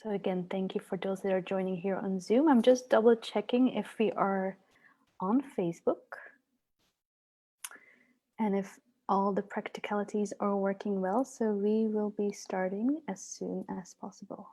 So again, thank you for those that are joining here on Zoom. I'm just double checking if we are on Facebook and if all the practicalities are working well. So we will be starting as soon as possible.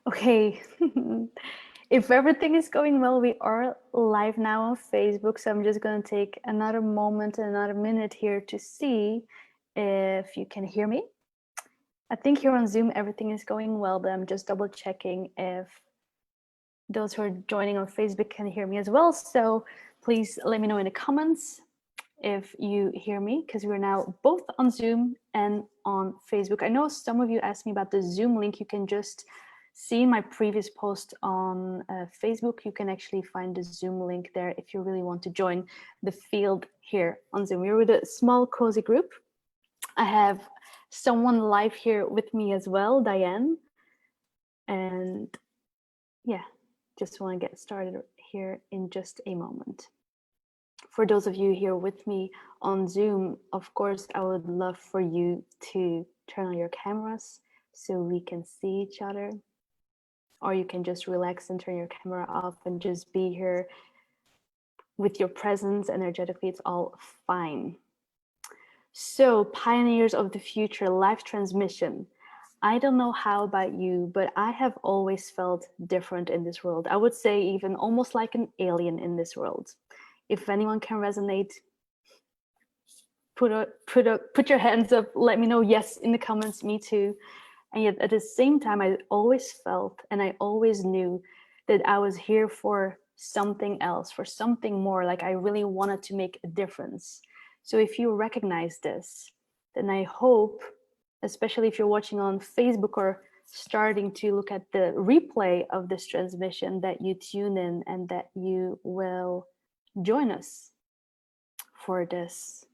Okay, if everything is going well, we are live now on Facebook. So I'm just going to take another moment, another minute here to see if you can hear me. I think here on Zoom, everything is going well, but I'm just double checking if those who are joining on Facebook can hear me as well. So please let me know in the comments if you hear me, because we're now both on Zoom and on Facebook. I know some of you asked me about the Zoom link. You can just see my previous post on Facebook. You can actually find the Zoom link there if you really want to join the field here on Zoom. We're with a small, cozy group. I have someone live here with me as well, Diane. And yeah, just want to get started here in just a moment. For those of you here with me on Zoom, of course, I would love for you to turn on your cameras so we can see each other. Or you can just relax and turn your camera off and just be here with your presence energetically. It's all fine. So, pioneers of the future, live transmission. I don't know how about you, but I have always felt different in this world. I would say even almost like an alien in this world. If anyone can resonate, put your hands up, let me know yes in the comments, me too. And yet at the same time, I always felt and I always knew that I was here for something else, for something more, like I really wanted to make a difference. So if you recognize this, then I hope, especially if you're watching on Facebook or starting to look at the replay of this transmission, that you tune in and that you will join us for this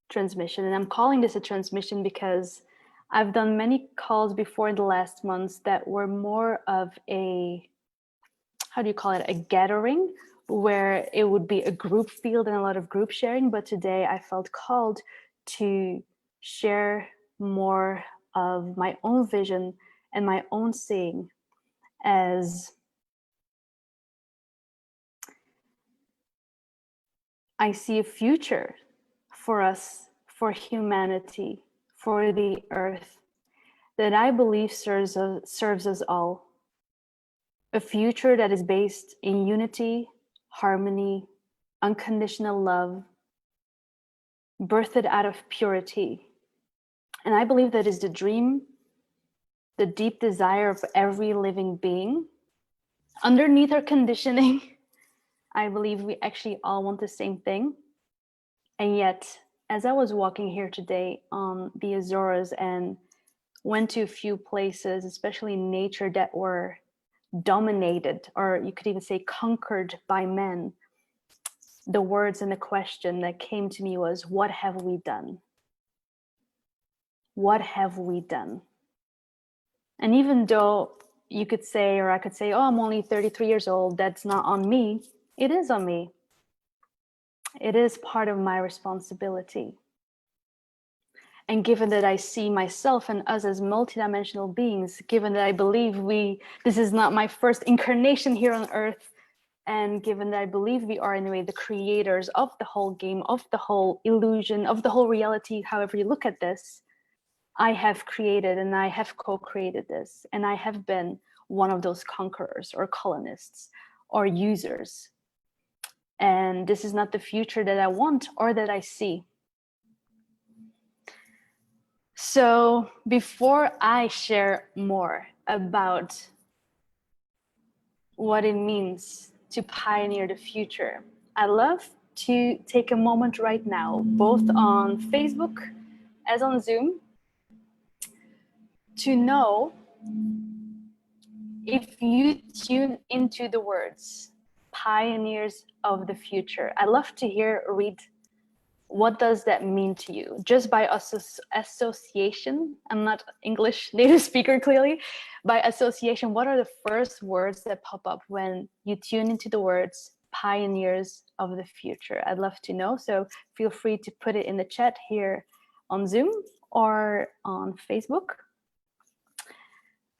transmission. And I'm calling this a transmission because I've done many calls before in the last months that were more of a, how do you call it, a gathering, where it would be a group field and a lot of group sharing. But today I felt called to share more of my own vision and my own seeing, as I see a future for us, for humanity, for the earth, that I believe serves us all. A future that is based in unity, harmony, unconditional love, birthed out of purity. And I believe that is the dream, the deep desire of every living being. Underneath our conditioning, I believe we actually all want the same thing. And yet, as I was walking here today on the Azores and went to a few places, especially in nature, that were dominated, or you could even say conquered by men, the words and the question that came to me was, what have we done? What have we done? And even though you could say, or I could say, oh, I'm only 33 years old, that's not on me. It is on me. It is part of my responsibility. And given that I see myself and us as multidimensional beings, given that I believe this is not my first incarnation here on Earth, and given that I believe we are in a way the creators of the whole game, of the whole illusion, of the whole reality, however you look at this, I have created and I have co-created this. And I have been one of those conquerors or colonists or users. And this is not the future that I want or that I see. So before I share more about what it means to pioneer the future, I love to take a moment right now, both on Facebook as on Zoom, to know If you tune into the words, pioneers of the future, I'd love to read, what does that mean to you? Just by association, I'm not English native speaker clearly, by association, what are the first words that pop up when you tune into the words pioneers of the future? I'd love to know, so feel free to put it in the chat here on Zoom or on Facebook.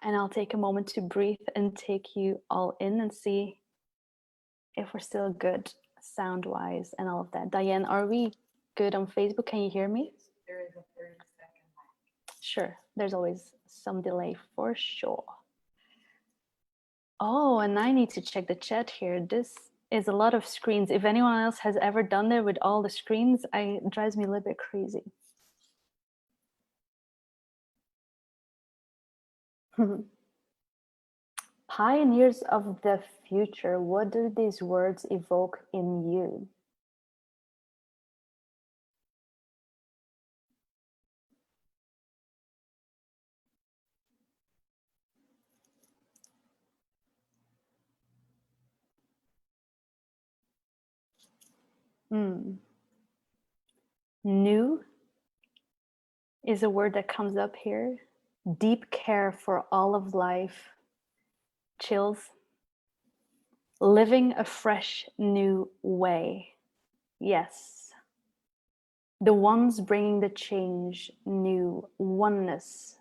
And I'll take a moment to breathe and take you all in and see if we're still good sound-wise and all of that. Diane, are we good on Facebook? Can you hear me? There is a 30-second lag. Sure, there's always some delay for sure. Oh, and I need to check the chat here. This is a lot of screens. If anyone else has ever done that with all the screens, it drives me a little bit crazy. Pioneers of the future, what do these words evoke in you? New is a word that comes up here. Deep care for all of life. Chills. Living a fresh new way. Yes. The ones bringing the change, new oneness.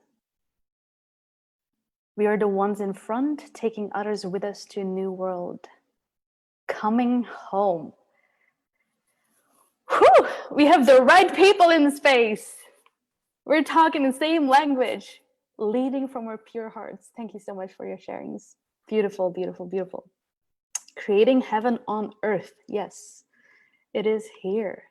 We are the ones in front, taking others with us to a new world. Coming home. Whew! We have the right people in the space. We're talking the same language, leading from our pure hearts. Thank you so much for your sharings. Beautiful, beautiful, beautiful. Creating heaven on earth. Yes, it is here.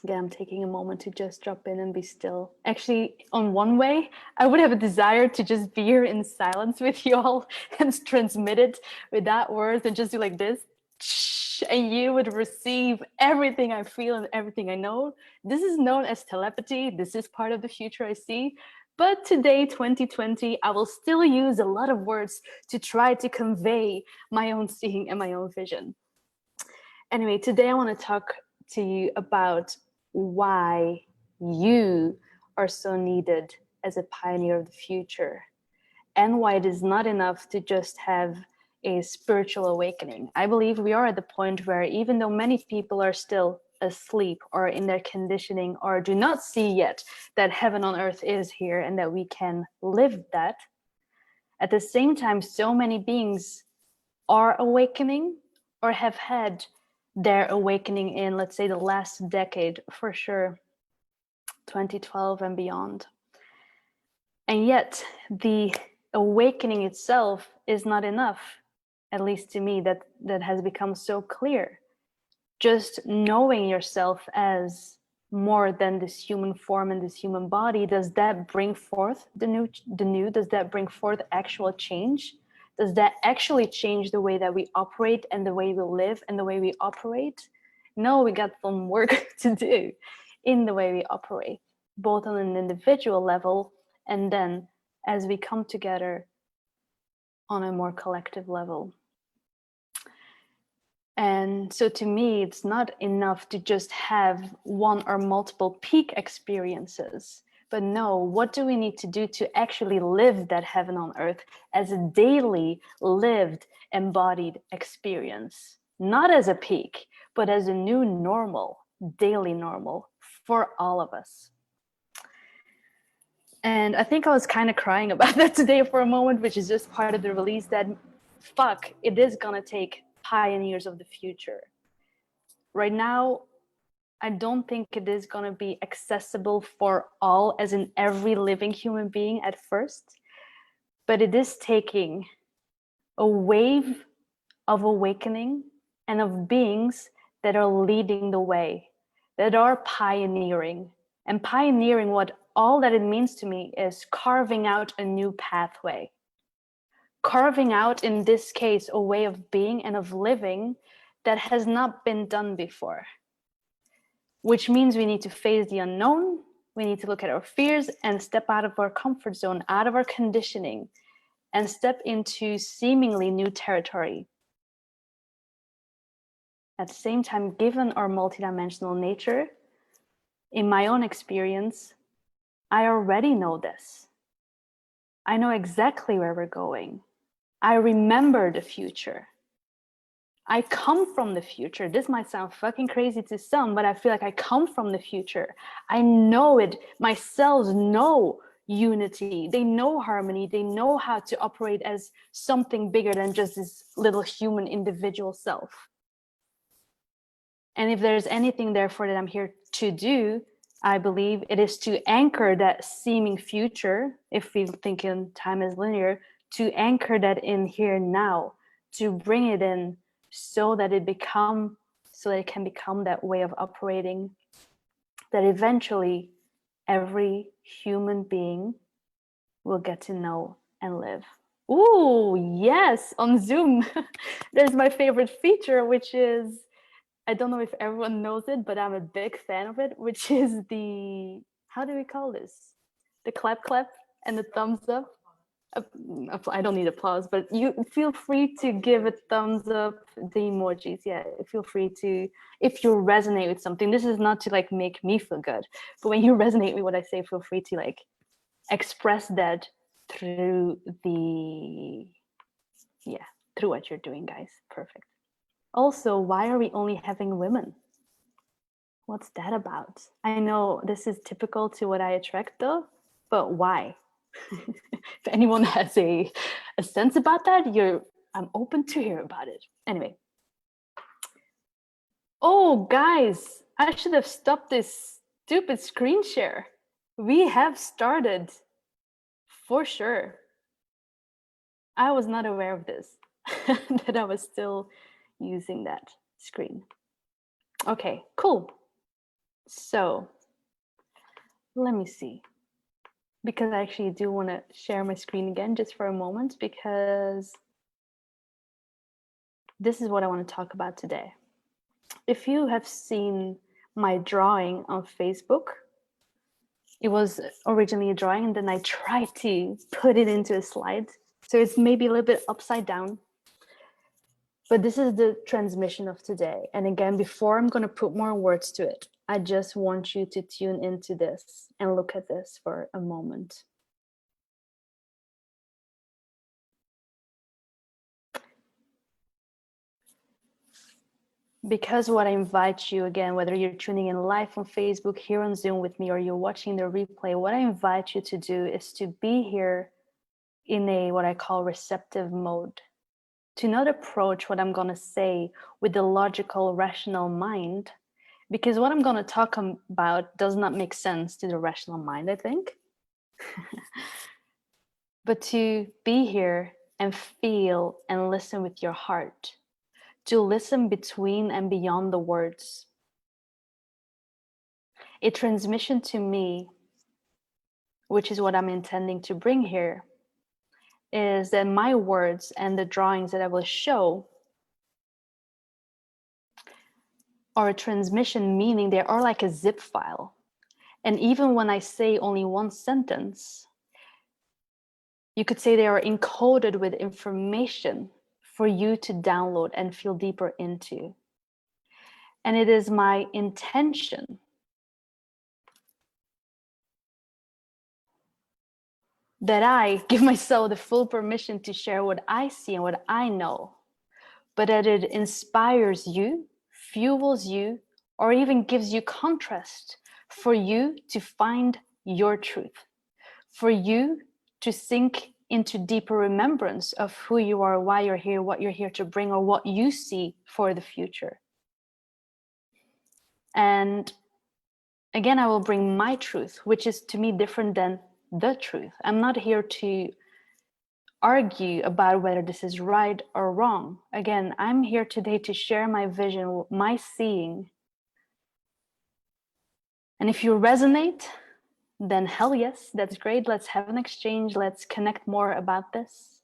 Again, I'm taking a moment to just drop in and be still. Actually, on one way, I would have a desire to just be here in silence with you all and transmit it without words and just do like this. And you would receive everything I feel and everything I know. This is known as telepathy. This is part of the future I see. But today, 2020, I will still use a lot of words to try to convey my own seeing and my own vision. Anyway, today I want to talk to you about why you are so needed as a pioneer of the future, and why it is not enough to just have a spiritual awakening. I believe we are at the point where, even though many people are still asleep or in their conditioning or do not see yet that heaven on earth is here and that we can live that, at the same time, so many beings are awakening or have had their awakening in, let's say, the last decade, for sure, 2012 and beyond. And yet the awakening itself is not enough, at least to me, that has become so clear. Just knowing yourself as more than this human form and this human body, does that bring forth the new? Does that bring forth actual change? Does that actually change the way that we operate and the way we live and the way we operate? No, we got some work to do in the way we operate, both on an individual level and then as we come together on a more collective level. And so to me, it's not enough to just have one or multiple peak experiences. But no, what do we need to do to actually live that heaven on earth as a daily lived, embodied experience? Not as a peak, but as a new normal, daily normal for all of us. And I think I was kind of crying about that today for a moment, which is just part of the release that, fuck, it is gonna take pioneers of the future. Right now, I don't think it is going to be accessible for all, as in every living human being at first, but it is taking a wave of awakening and of beings that are leading the way, that are pioneering. And pioneering, what all that it means to me is carving out a new pathway. Carving out, in this case, a way of being and of living that has not been done before. Which means we need to face the unknown, We need to look at our fears and step out of our comfort zone, out of our conditioning, and step into seemingly new territory. At the same time, given our multidimensional nature, in my own experience, I already know this. I know exactly where we're going. I remember the future. I come from the future. This might sound fucking crazy to some, but I feel like I come from the future. I know it. My cells know unity. They know harmony. They know how to operate as something bigger than just this little human individual self. And if there's anything, therefore, that I'm here to do, I believe it is to anchor that seeming future, if we think in time as linear, to anchor that in here now, to bring it in so that it can become that way of operating that eventually every human being will get to know and live. Ooh, yes, on Zoom. There's my favorite feature, which is, I don't know if everyone knows it, but I'm a big fan of it, which is the, how do we call this? The clap clap and the thumbs up. I don't need applause, but you feel free to give a thumbs up, the emojis. Yeah, feel free to, if you resonate with something. This is not to like make me feel good, but when you resonate with what I say, feel free to like express that through the, yeah, through what you're doing, guys. Perfect. Also, why are we only having women? What's that about? I know this is typical to what I attract though, but why? If anyone has a sense about that, I'm open to hear about it. Anyway. Oh, guys, I should have stopped this stupid screen share. We have started, for sure. I was not aware of this, that I was still using that screen. Okay, cool. So let me see. Because I actually do want to share my screen again just for a moment, because this is what I want to talk about today. If you have seen my drawing on Facebook, it was originally a drawing and then I tried to put it into a slide. So it's maybe a little bit upside down. But this is the transmission of today. And again, before I'm going to put more words to it, I just want you to tune into this and look at this for a moment. Because what I invite you, again, whether you're tuning in live on Facebook, here on Zoom with me, or you're watching the replay, what I invite you to do is to be here in a what I call receptive mode. To not approach what I'm going to say with the logical, rational mind, because what I'm going to talk about does not make sense to the rational mind, I think. But to be here and feel and listen with your heart, to listen between and beyond the words. A transmission to me, which is what I'm intending to bring here, is that my words and the drawings that I will show are a transmission, meaning they are like a zip file. And even when I say only one sentence, you could say they are encoded with information for you to download and feel deeper into. And it is my intention that I give myself the full permission to share what I see and what I know, but that it inspires you, fuels you, or even gives you contrast for you to find your truth, for you to sink into deeper remembrance of who you are, why you're here, what you're here to bring, or what you see for the future. And again, I will bring my truth, which is to me different than the truth. I'm not here to argue about whether this is right or wrong. Again, I'm here today to share my vision, my seeing. And if you resonate, then hell yes, that's great. Let's have an exchange. Let's connect more about this.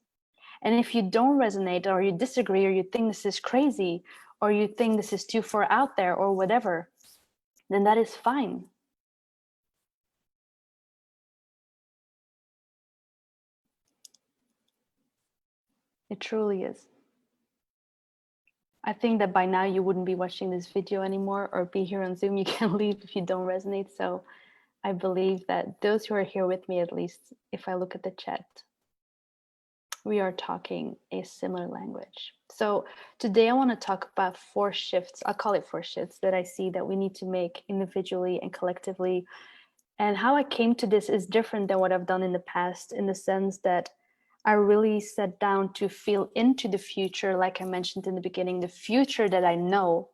And if you don't resonate, or you disagree, or you think this is crazy, or you think this is too far out there, or whatever, then that is fine. It truly is. I think that by now you wouldn't be watching this video anymore or be here on Zoom. You can leave if you don't resonate. So I believe that those who are here with me, at least if I look at the chat, we are talking a similar language. So today I want to talk about 4 shifts. I'll call it 4 shifts that I see that we need to make individually and collectively. And how I came to this is different than what I've done in the past, in the sense that I really sat down to feel into the future, like I mentioned in the beginning, the future that I know.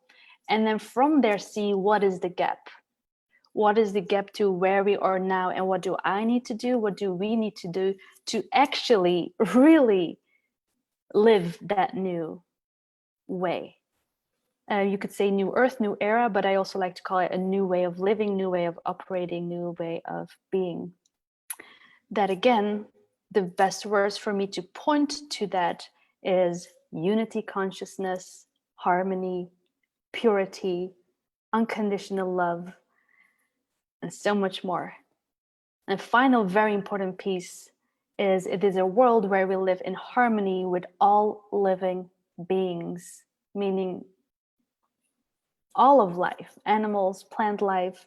And then from there, see what is the gap. What is the gap to where we are now? And what do I need to do? What do we need to do to actually really live that new way? You could say new earth, new era, but I also like to call it a new way of living, new way of operating, new way of being. That again, the best words for me to point to that is unity consciousness, harmony, purity, unconditional love, and so much more. And final very important piece is it is a world where we live in harmony with all living beings, meaning all of life, animals, plant life,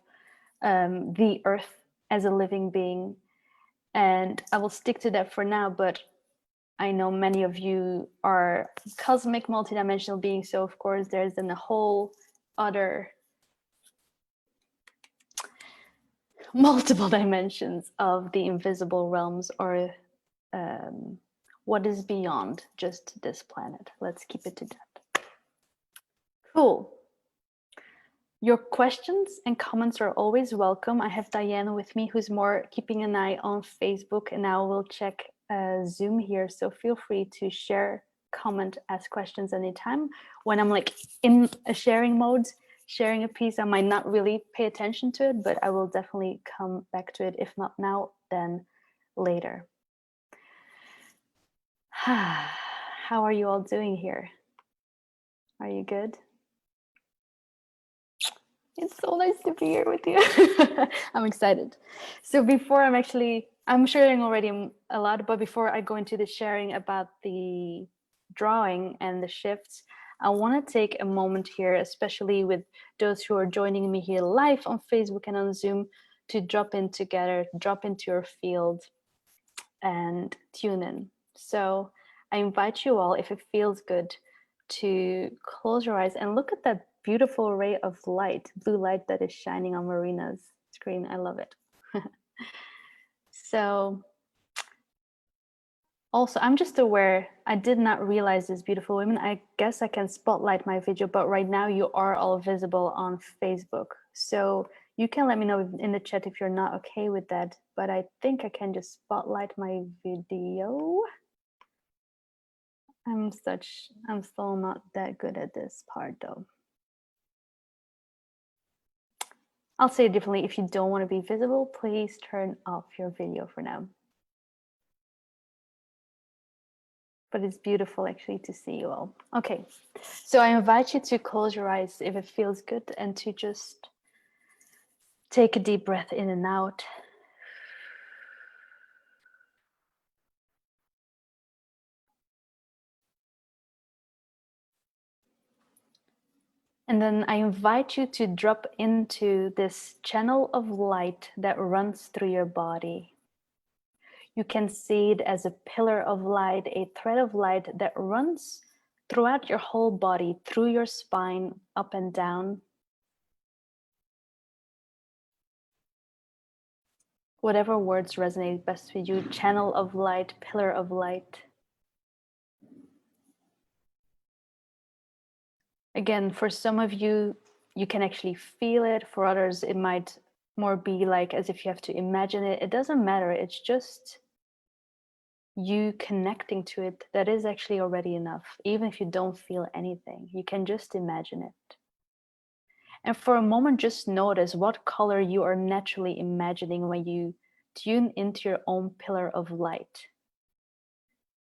the earth as a living being. And I will stick to that for now, but I know many of you are cosmic multidimensional beings, so of course there's then a whole other multiple dimensions of the invisible realms, or what is beyond just this planet. Let's keep it to that. Cool. Your questions and comments are always welcome. I have Diana with me, who's more keeping an eye on Facebook, and now we'll check Zoom here. So feel free to share, comment, ask questions anytime. When I'm like in a sharing mode, sharing a piece, I might not really pay attention to it, but I will definitely come back to it. If not now, then later. How are you all doing here? Are you good? It's so nice to be here with you. I'm excited. So before I'm sharing already a lot, but before I go into the sharing about the drawing and the shifts, I want to take a moment here, especially with those who are joining me here live on Facebook and on Zoom, to drop in together, drop into your field and tune in. So I invite you all, if it feels good, to close your eyes and look at that beautiful ray of light, blue light that is shining on Marina's screen. I love it. So also, I'm just aware, I did not realize this, beautiful women. I guess I can spotlight my video, but right now you are all visible on Facebook. So you can let me know in the chat if you're not okay with that, but I think I can just spotlight my video. I'm still not that good at this part though. I'll say it differently. If you don't want to be visible, please turn off your video for now. But it's beautiful actually to see you all. Okay, so I invite you to close your eyes if it feels good and to just take a deep breath in and out. And then I invite you to drop into this channel of light that runs through your body. You can see it as a pillar of light, a thread of light that runs throughout your whole body, through your spine, up and down. Whatever words resonate best with you, channel of light, pillar of light. Again, for some of you, you can actually feel it. For others, it might more be like as if you have to imagine it. It doesn't matter. It's just you connecting to it. That is actually already enough. Even if you don't feel anything, you can just imagine it. And for a moment, just notice what color you are naturally imagining when you tune into your own pillar of light.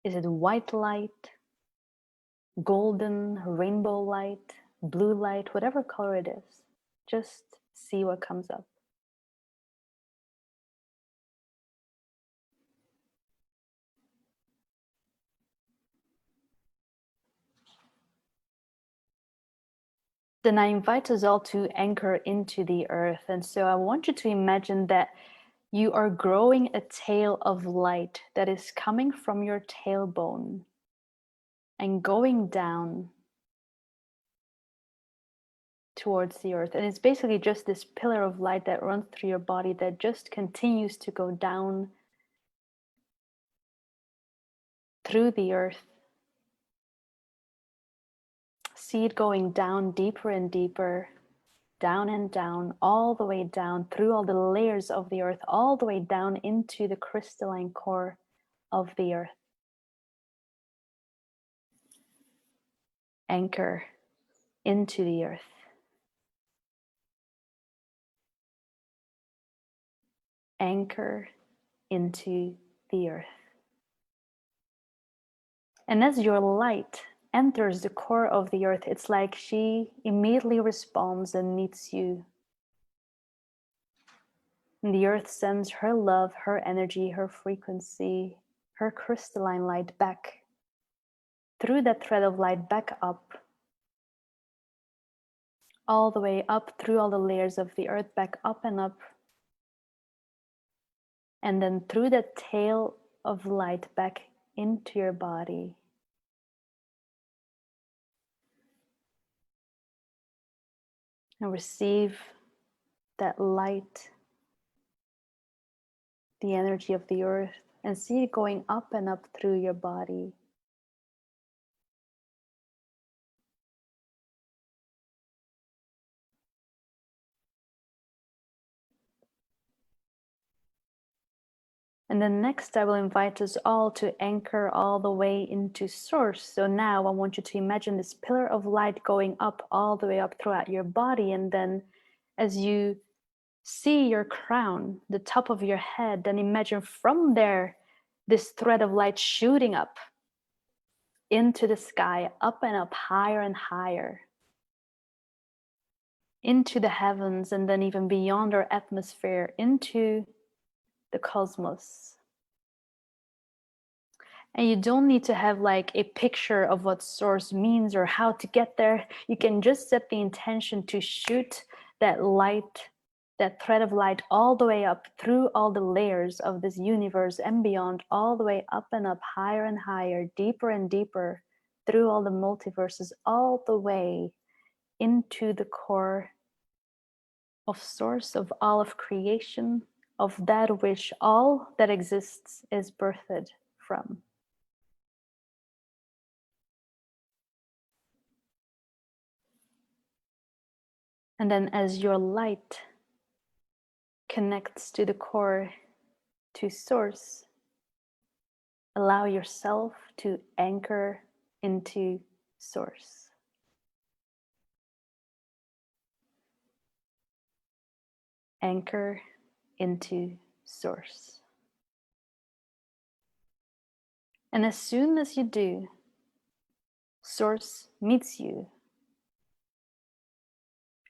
Is it white light, golden, rainbow light, blue light, whatever color it is? Just see what comes up. Then I invite us all to anchor into the earth. And so I want you to imagine that you are growing a tail of light that is coming from your tailbone and going down towards the earth. And it's basically just this pillar of light that runs through your body that just continues to go down through the earth. See it going down deeper and deeper, down and down, all the way down through all the layers of the earth, all the way down into the crystalline core of the earth. Anchor into the earth. Anchor into the earth. And as your light enters the core of the earth, it's like she immediately responds and meets you. And the earth sends her love, her energy, her frequency, her crystalline light back through that thread of light back up, all the way up through all the layers of the earth, back up and up, and then through that tail of light back into your body. And receive that light, the energy of the earth, and see it going up and up through your body. And then next, I will invite us all to anchor all the way into source. So now I want you to imagine this pillar of light going up all the way up throughout your body. And then as you see your crown, the top of your head, then imagine from there, this thread of light shooting up into the sky, up and up, higher and higher, into the heavens, and then even beyond our atmosphere, into the cosmos. And you don't need to have like a picture of what source means or how to get there. You can just set the intention to shoot that light, that thread of light, all the way up through all the layers of this universe and beyond, all the way up and up, higher and higher, deeper and deeper, through all the multiverses, all the way into the core of source, of all of creation, of that which all that exists is birthed from. And then as your light connects to the core, to source, allow yourself to anchor into source. Anchor into source. And as soon as you do, source meets you.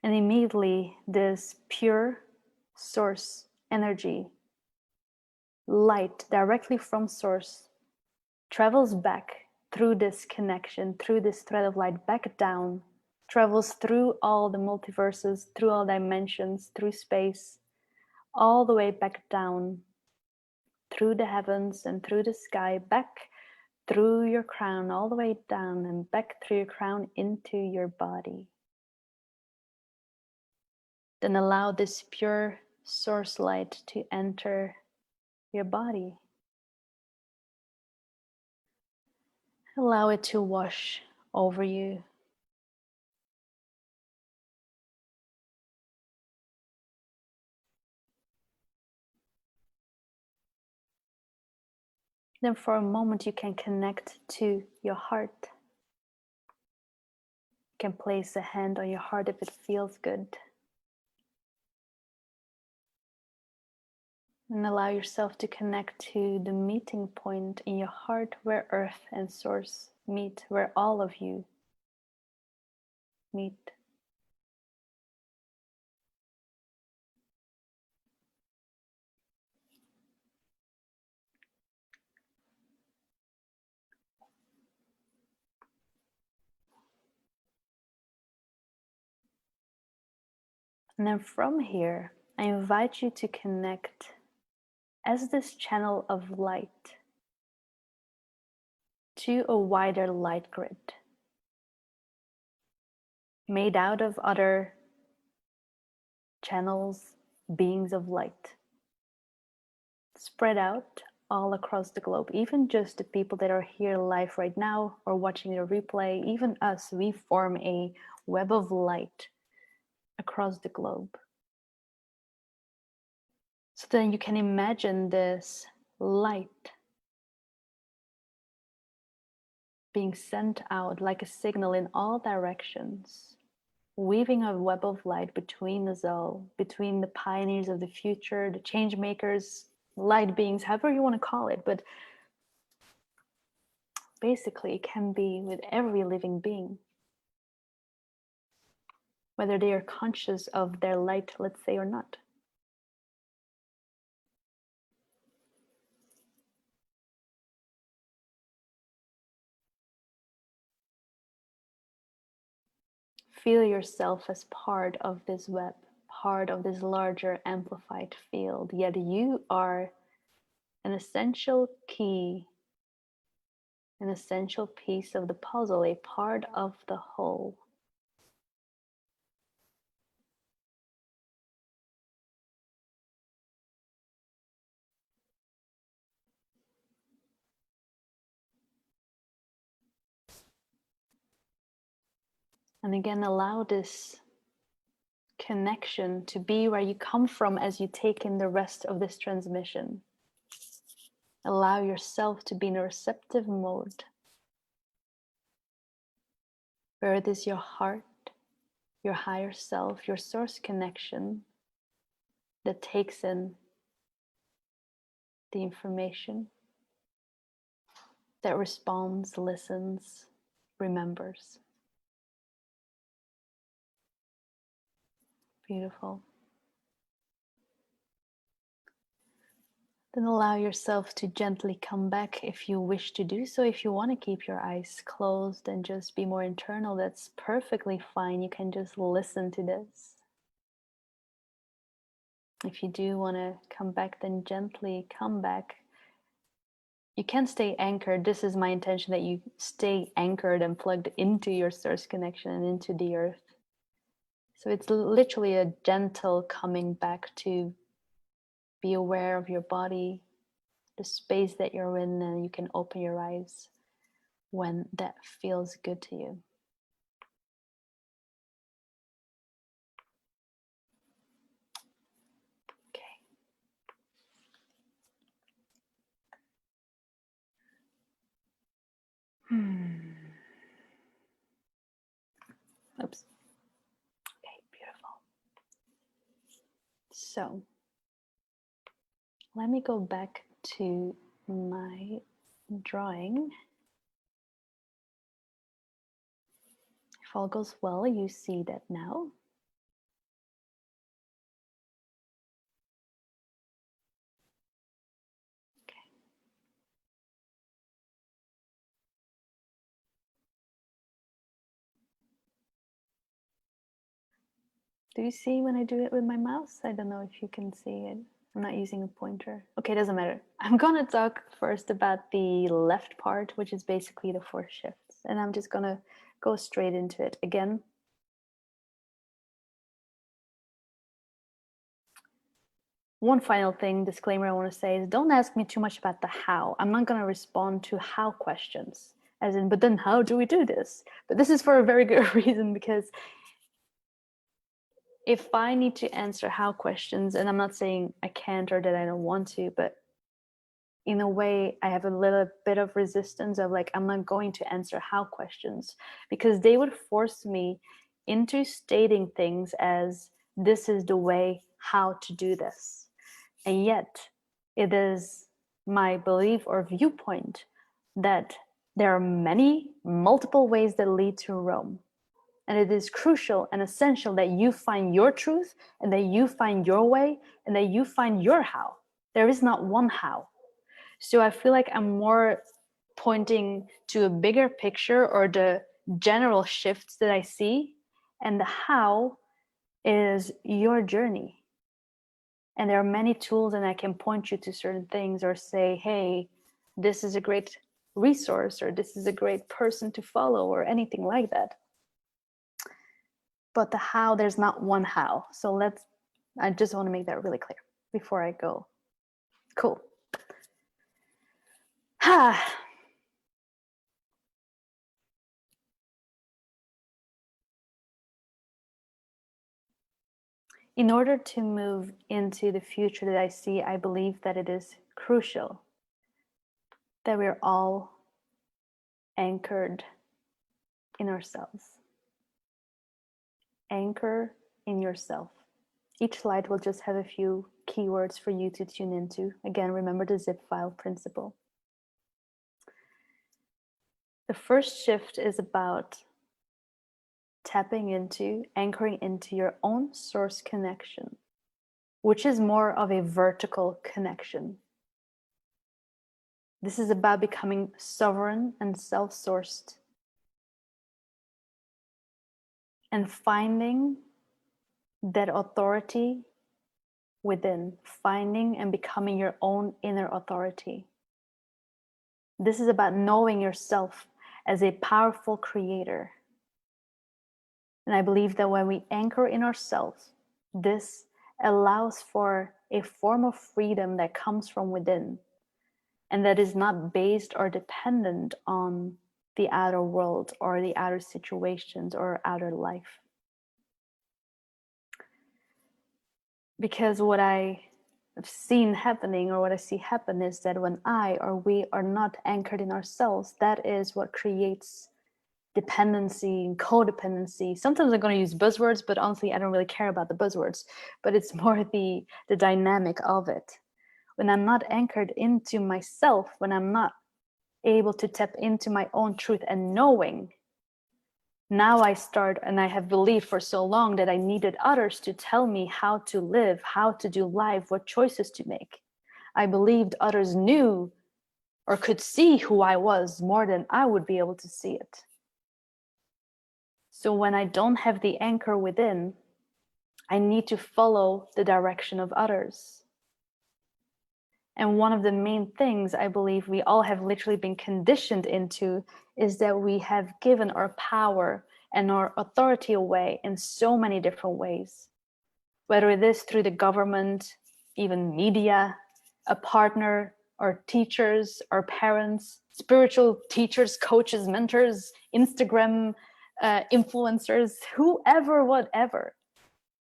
And immediately this pure source energy, light directly from source, travels back through this connection, through this thread of light back down, travels through all the multiverses, through all dimensions, through space, all the way back down, through the heavens and through the sky, back through your crown, all the way down and back through your crown into your body. Then allow this pure source light to enter your body. Allow it to wash over you. Then for a moment you can connect to your heart. You can place a hand on your heart if it feels good. And allow yourself to connect to the meeting point in your heart where earth and source meet, where all of you meet. And then from here, I invite you to connect as this channel of light to a wider light grid made out of other channels, beings of light, spread out all across the globe. Even just the people that are here live right now or watching the replay, even us, we form a web of light across the globe. So then you can imagine this light being sent out like a signal in all directions, weaving a web of light between us all, between the pioneers of the future, the change makers, light beings, however you want to call it. But basically, it can be with every living being, whether they are conscious of their light, let's say, or not. Feel yourself as part of this web, part of this larger amplified field, yet you are an essential key, an essential piece of the puzzle, a part of the whole. And again, allow this connection to be where you come from as you take in the rest of this transmission. Allow yourself to be in a receptive mode, where it is your heart, your higher self, your source connection that takes in the information, that responds, listens, remembers. Beautiful. Then allow yourself to gently come back if you wish to do so. If you want to keep your eyes closed and just be more internal, that's perfectly fine. You can just listen to this. If you do want to come back, then gently come back. You can stay anchored. This is my intention, that you stay anchored and plugged into your source connection and into the earth. So it's literally a gentle coming back to be aware of your body, the space that you're in, and you can open your eyes when that feels good to you. Okay. Oops. Okay, beautiful. So let me go back to my drawing. If all goes well, you see that now. Okay. Do you see when I do it with my mouse? I don't know if you can see it. I'm not using a pointer. Okay, doesn't matter. I'm gonna talk first about the left part, which is basically the 4 shifts. And I'm just gonna go straight into it. Again, one final thing, disclaimer I want to say is, don't ask me too much about the how. I'm not going to respond to how questions, as in, but then how do we do this? But this is for a very good reason, because if I need to answer how questions, and I'm not saying I can't or that I don't want to, but in a way I have a little bit of resistance of like, I'm not going to answer how questions, because they would force me into stating things as, this is the way how to do this. And yet, it is my belief or viewpoint that there are many, multiple ways that lead to Rome. And it is crucial and essential that you find your truth, and that you find your way, and that you find your how. There is not one how. So I feel like I'm more pointing to a bigger picture, or the general shifts that I see, and the how is your journey. And there are many tools, and I can point you to certain things or say, hey, this is a great resource, or this is a great person to follow, or anything like that. But the how, there's not one how. So I just want to make that really clear before I go. Cool. In order to move into the future that I see, I believe that it is crucial that we're all anchored in ourselves. Anchor in yourself. Each slide will just have a few keywords for you to tune into. Again, remember the zip file principle. The first shift is about tapping into, anchoring into your own source connection, which is more of a vertical connection. This is about becoming sovereign and self-sourced and finding that authority within, finding and becoming your own inner authority. This is about knowing yourself as a powerful creator. And I believe that when we anchor in ourselves, this allows for a form of freedom that comes from within and that is not based or dependent on the outer world or the outer situations or outer life. Because what I have seen happening, or what I see happen, is that when I or we are not anchored in ourselves, that is what creates dependency and codependency. Sometimes I'm going to use buzzwords, but honestly, I don't really care about the buzzwords, but it's more the dynamic of it. When I'm not anchored into myself, when I'm not able to tap into my own truth and knowing, now I start, and I have believed for so long that I needed others to tell me how to live, how to do life, what choices to make. I believed others knew or could see who I was more than I would be able to see it. So when I don't have the anchor within, I need to follow the direction of others. And one of the main things I believe we all have literally been conditioned into is that we have given our power and our authority away in so many different ways. Whether it is through the government, even media, a partner, or teachers, or parents, spiritual teachers, coaches, mentors, Instagram influencers, whoever, whatever.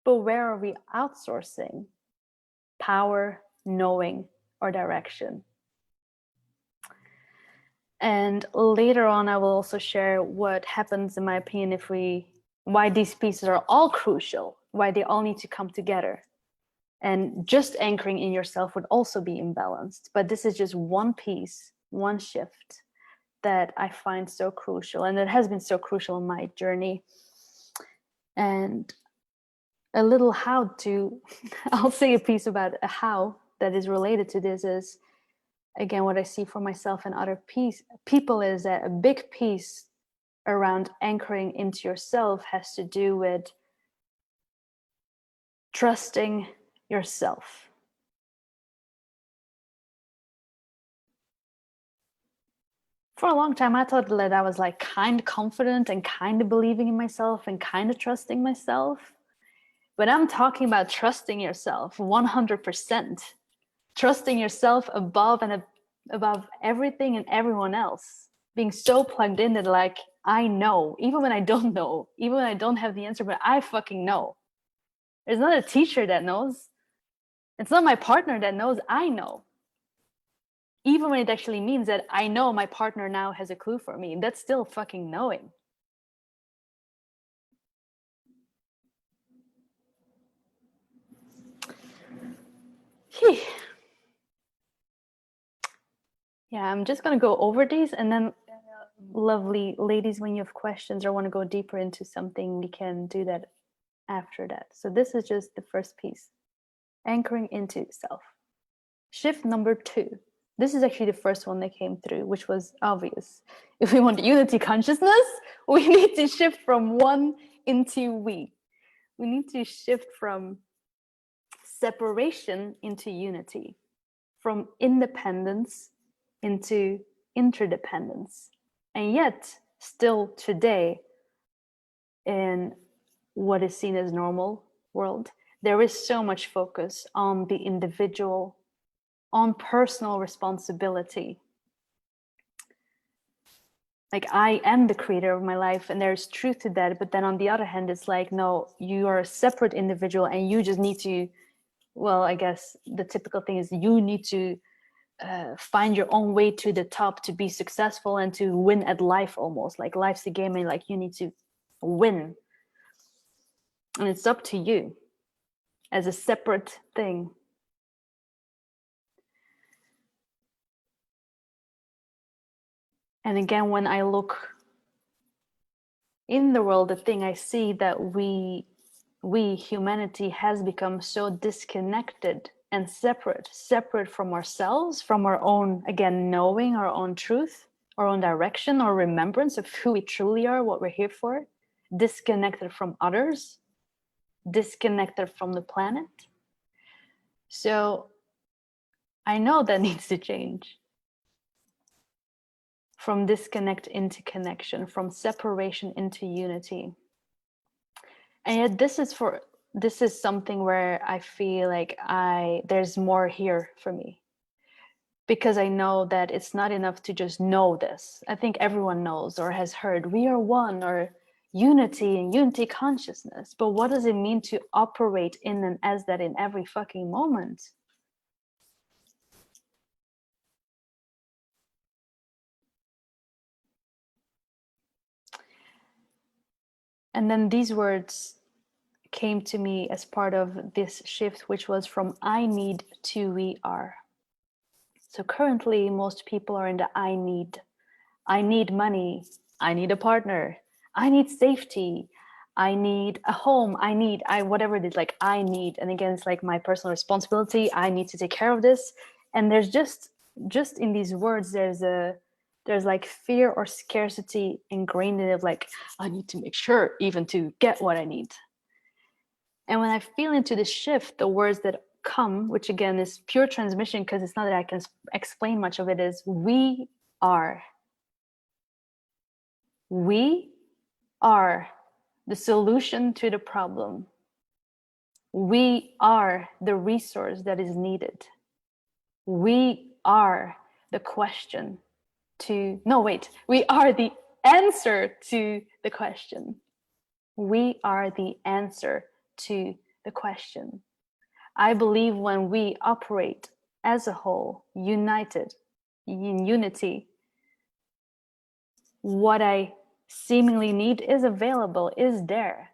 But where are we outsourcing power, knowing, or direction? And later on, I will also share what happens, in my opinion, why these pieces are all crucial, why they all need to come together. And just anchoring in yourself would also be imbalanced. But this is just one piece, one shift that I find so crucial, and it has been so crucial in my journey. And a little how to, I'll say a piece about a how that is related to this is, again, what I see for myself and other people is that a big piece around anchoring into yourself has to do with trusting yourself. For a long time, I thought that I was like kind of confident and kind of believing in myself and kind of trusting myself. But I'm talking about trusting yourself 100%. Trusting yourself above everything and everyone else. Being so plugged in that like, I know, even when I don't know, even when I don't have the answer, but I fucking know. There's not a teacher that knows. It's not my partner that knows, I know. Even when it actually means that I know my partner now has a clue for me, that's still fucking knowing. Yeah, I'm just gonna go over these, and then lovely ladies, when you have questions or want to go deeper into something, we can do that after that. So this is just the first piece, anchoring into self. Shift number 2. This is actually the first one that came through, which was obvious. If we want unity consciousness, we need to shift from one into we. We need to shift from separation into unity, from independence into interdependence. And yet, still today, in what is seen as normal world, there is so much focus on the individual, on personal responsibility. Like, I am the creator of my life and there's truth to that, but then on the other hand, it's like, no, you are a separate individual and you just need to, well, I guess the typical thing is you need to find your own way to the top to be successful and to win at life. Almost like life's a game and like you need to win, and it's up to you as a separate thing. And again, when I look in the world, the thing I see that we humanity has become so disconnected and separate from ourselves, from our own, again, knowing our own truth, our own direction, our remembrance of who we truly are, what we're here for, disconnected from others, disconnected from the planet. So I know that needs to change. From disconnect into connection, from separation into unity. And yet this is something where I feel like there's more here for me, because I know that it's not enough to just know this. I think everyone knows or has heard we are one, or unity and unity consciousness. But what does it mean to operate in and as that in every fucking moment? And then these words came to me as part of this shift, which was from I need to we are. So currently, most people are in the I need. I need money. I need a partner. I need safety. I need a home. Whatever it is, like I need. And again, it's like my personal responsibility. I need to take care of this. And there's just in these words, there's like fear or scarcity ingrained in it, of like, I need to make sure even to get what I need. And when I feel into this shift, the words that come, which again is pure transmission, because it's not that I can explain much of it, is we are. We are the solution to the problem. We are the resource that is needed. We are the question to, no, wait, we are the answer to the question. We are the answer to the question. I believe when we operate as a whole, united, in unity, what I seemingly need is available, is there.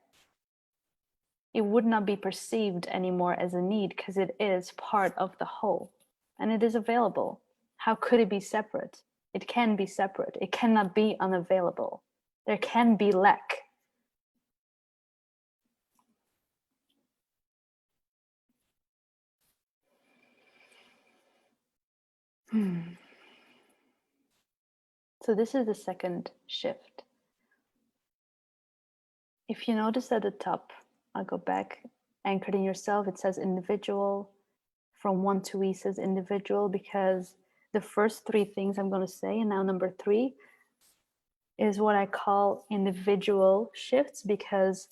It would not be perceived anymore as a need because it is part of the whole and it is available. How could it be separate? It can be separate. It cannot be unavailable. There can be lack. So this is the second shift. If you notice at the top, I'll go back, anchored in yourself, it says individual. From 1 to we says individual, because the first three things I'm going to say, and now number 3, is what I call individual shifts, because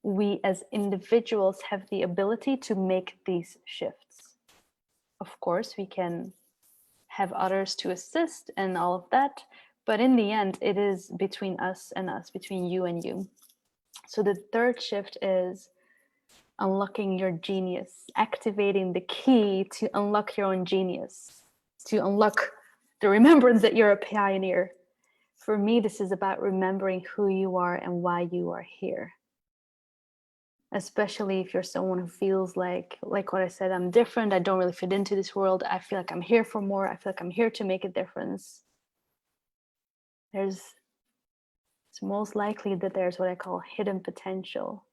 we as individuals have the ability to make these shifts. Of course, we can have others to assist and all of that, but in the end, it is between us and us, between you and you. So the third shift is unlocking your genius, activating the key to unlock your own genius, to unlock the remembrance that you're a pioneer. For me, this is about remembering who you are and why you are here. Especially if you're someone who feels like what I said, I'm different, I don't really fit into this world, I feel like I'm here for more, I feel like I'm here to make a difference. It's most likely that there's what I call hidden potential.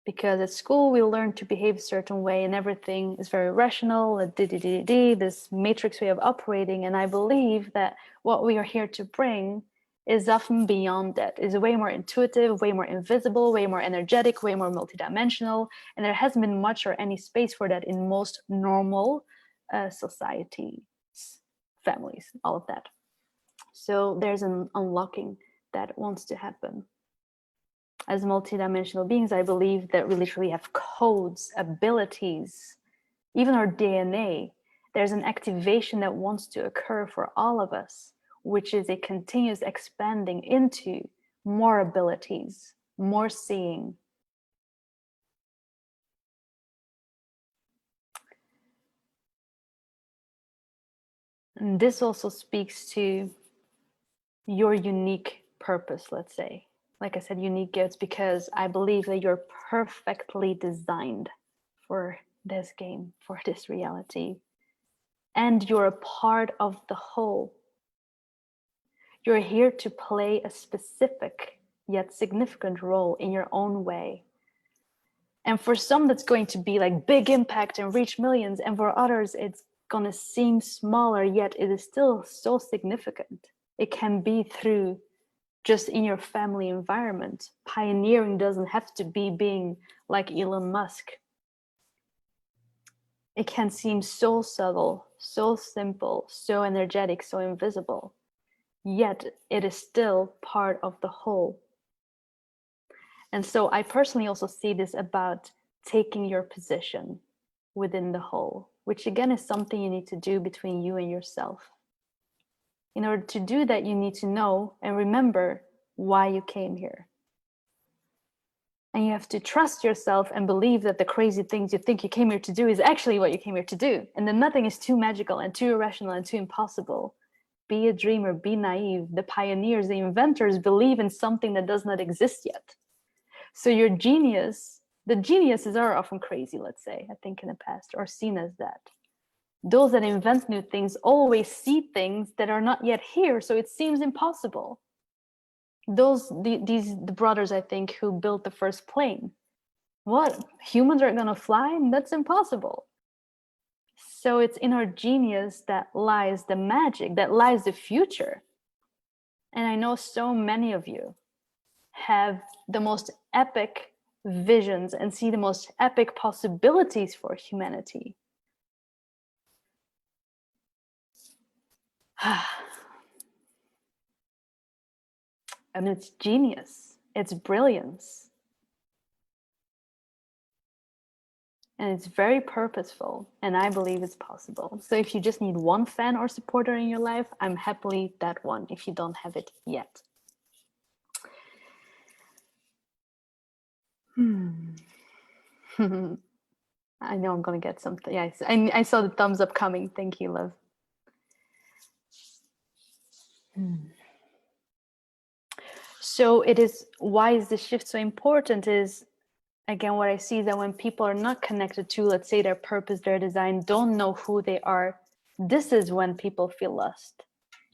Because at school we learn to behave a certain way and everything is very rational, this matrix way of operating. And I believe that what we are here to bring is often beyond that, is way more intuitive, way more invisible, way more energetic, way more multidimensional. And there hasn't been much or any space for that in most normal societies, families, all of that. So there's an unlocking that wants to happen. As multidimensional beings, I believe that we literally have codes, abilities, even our DNA. There's an activation that wants to occur for all of us, which is a continuous expanding into more abilities, more seeing. And this also speaks to your unique purpose, let's say. Like I said, unique gifts, because I believe that you're perfectly designed for this game, for this reality. And you're a part of the whole. You're here to play a specific yet significant role in your own way. And for some, that's going to be like big impact and reach millions. And for others, it's going to seem smaller, yet it is still so significant. It can be through just in your family environment. Pioneering doesn't have to be being like Elon Musk. It can seem so subtle, so simple, so energetic, so invisible. Yet it is still part of the whole. And so I personally also see this about taking your position within the whole, which again is something you need to do between you and yourself. In order to do that, you need to know and remember why you came here. And you have to trust yourself and believe that the crazy things you think you came here to do is actually what you came here to do. And then nothing is too magical and too irrational and too impossible. Be a dreamer, be naive. The pioneers, the inventors believe in something that does not exist yet. So your genius, the geniuses are often crazy, let's say, I think in the past, or seen as that. Those that invent new things always see things that are not yet here, so it seems impossible. The brothers, I think, who built the first plane. What? Humans are gonna fly? That's impossible. So it's in our genius that lies the magic, that lies the future. And I know so many of you have the most epic visions and see the most epic possibilities for humanity. And it's genius, it's brilliance. And it's very purposeful, and I believe it's possible. So if you just need one fan or supporter in your life, I'm happily that one if you don't have it yet. I know I'm gonna get something. Yeah, I saw the thumbs up coming. Thank you, love. So it is, why is this shift so important is, again, what I see is that when people are not connected to, let's say, their purpose, their design, don't know who they are, this is when people feel lost,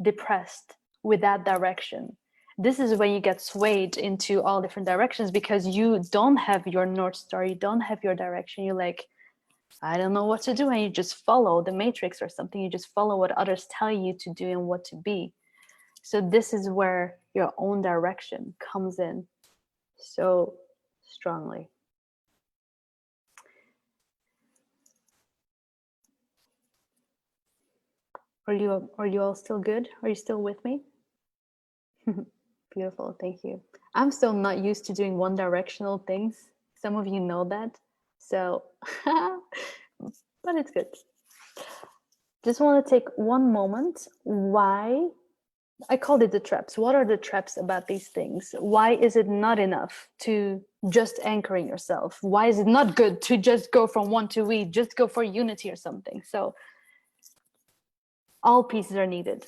depressed, without direction. This is when you get swayed into all different directions because you don't have your North Star, you don't have your direction. You're like, I don't know what to do. And you just follow the matrix or something. You just follow what others tell you to do and what to be. So this is where your own direction comes in so strongly. Are you all still good? Are you still with me? Beautiful, thank you. I'm still not used to doing one directional things. Some of you know that. So, but it's good. Just want to take one moment. Why? I called it the traps. What are the traps about these things? Why is it not enough to just anchoring yourself? Why is it not good to just go from one to we, just go for unity or something? So all pieces are needed.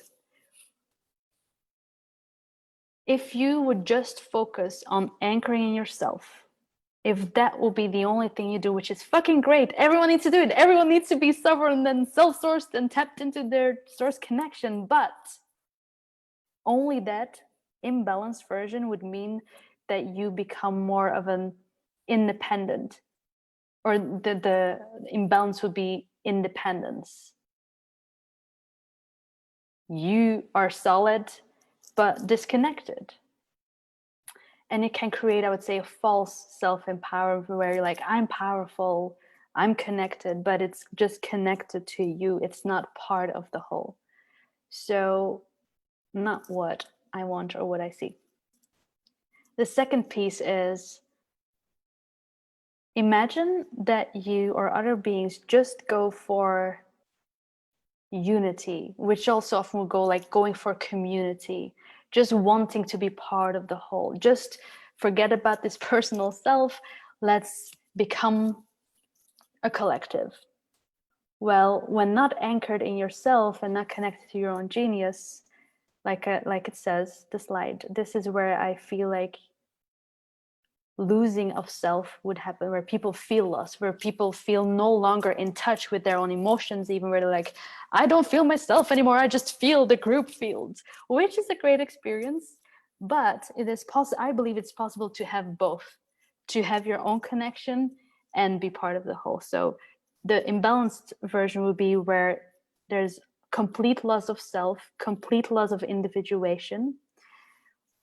If you would just focus on anchoring in yourself, if that will be the only thing you do, which is fucking great, everyone needs to do it. Everyone needs to be sovereign and self-sourced and tapped into their source connection. But only that imbalanced version would mean that you become more of an independent, or the imbalance would be independence. You are solid, but disconnected. And it can create, I would say, a false self-empowerment where you're like, I'm powerful, I'm connected, but it's just connected to you. It's not part of the whole. So not what I want or what I see. The second piece is, imagine that you or other beings just go for unity, which also often will go like going for community, just wanting to be part of the whole. Just forget about this personal self. Let's become a collective. Well, when not anchored in yourself and not connected to your own genius, like it says, the slide, this is where I feel like losing of self would happen, where people feel lost, where people feel no longer in touch with their own emotions, even where they're like, I don't feel myself anymore, I just feel the group feels, which is a great experience. But it is possible, I believe it's possible to have both, to have your own connection and be part of the whole. So the imbalanced version would be where there's complete loss of self, complete loss of individuation,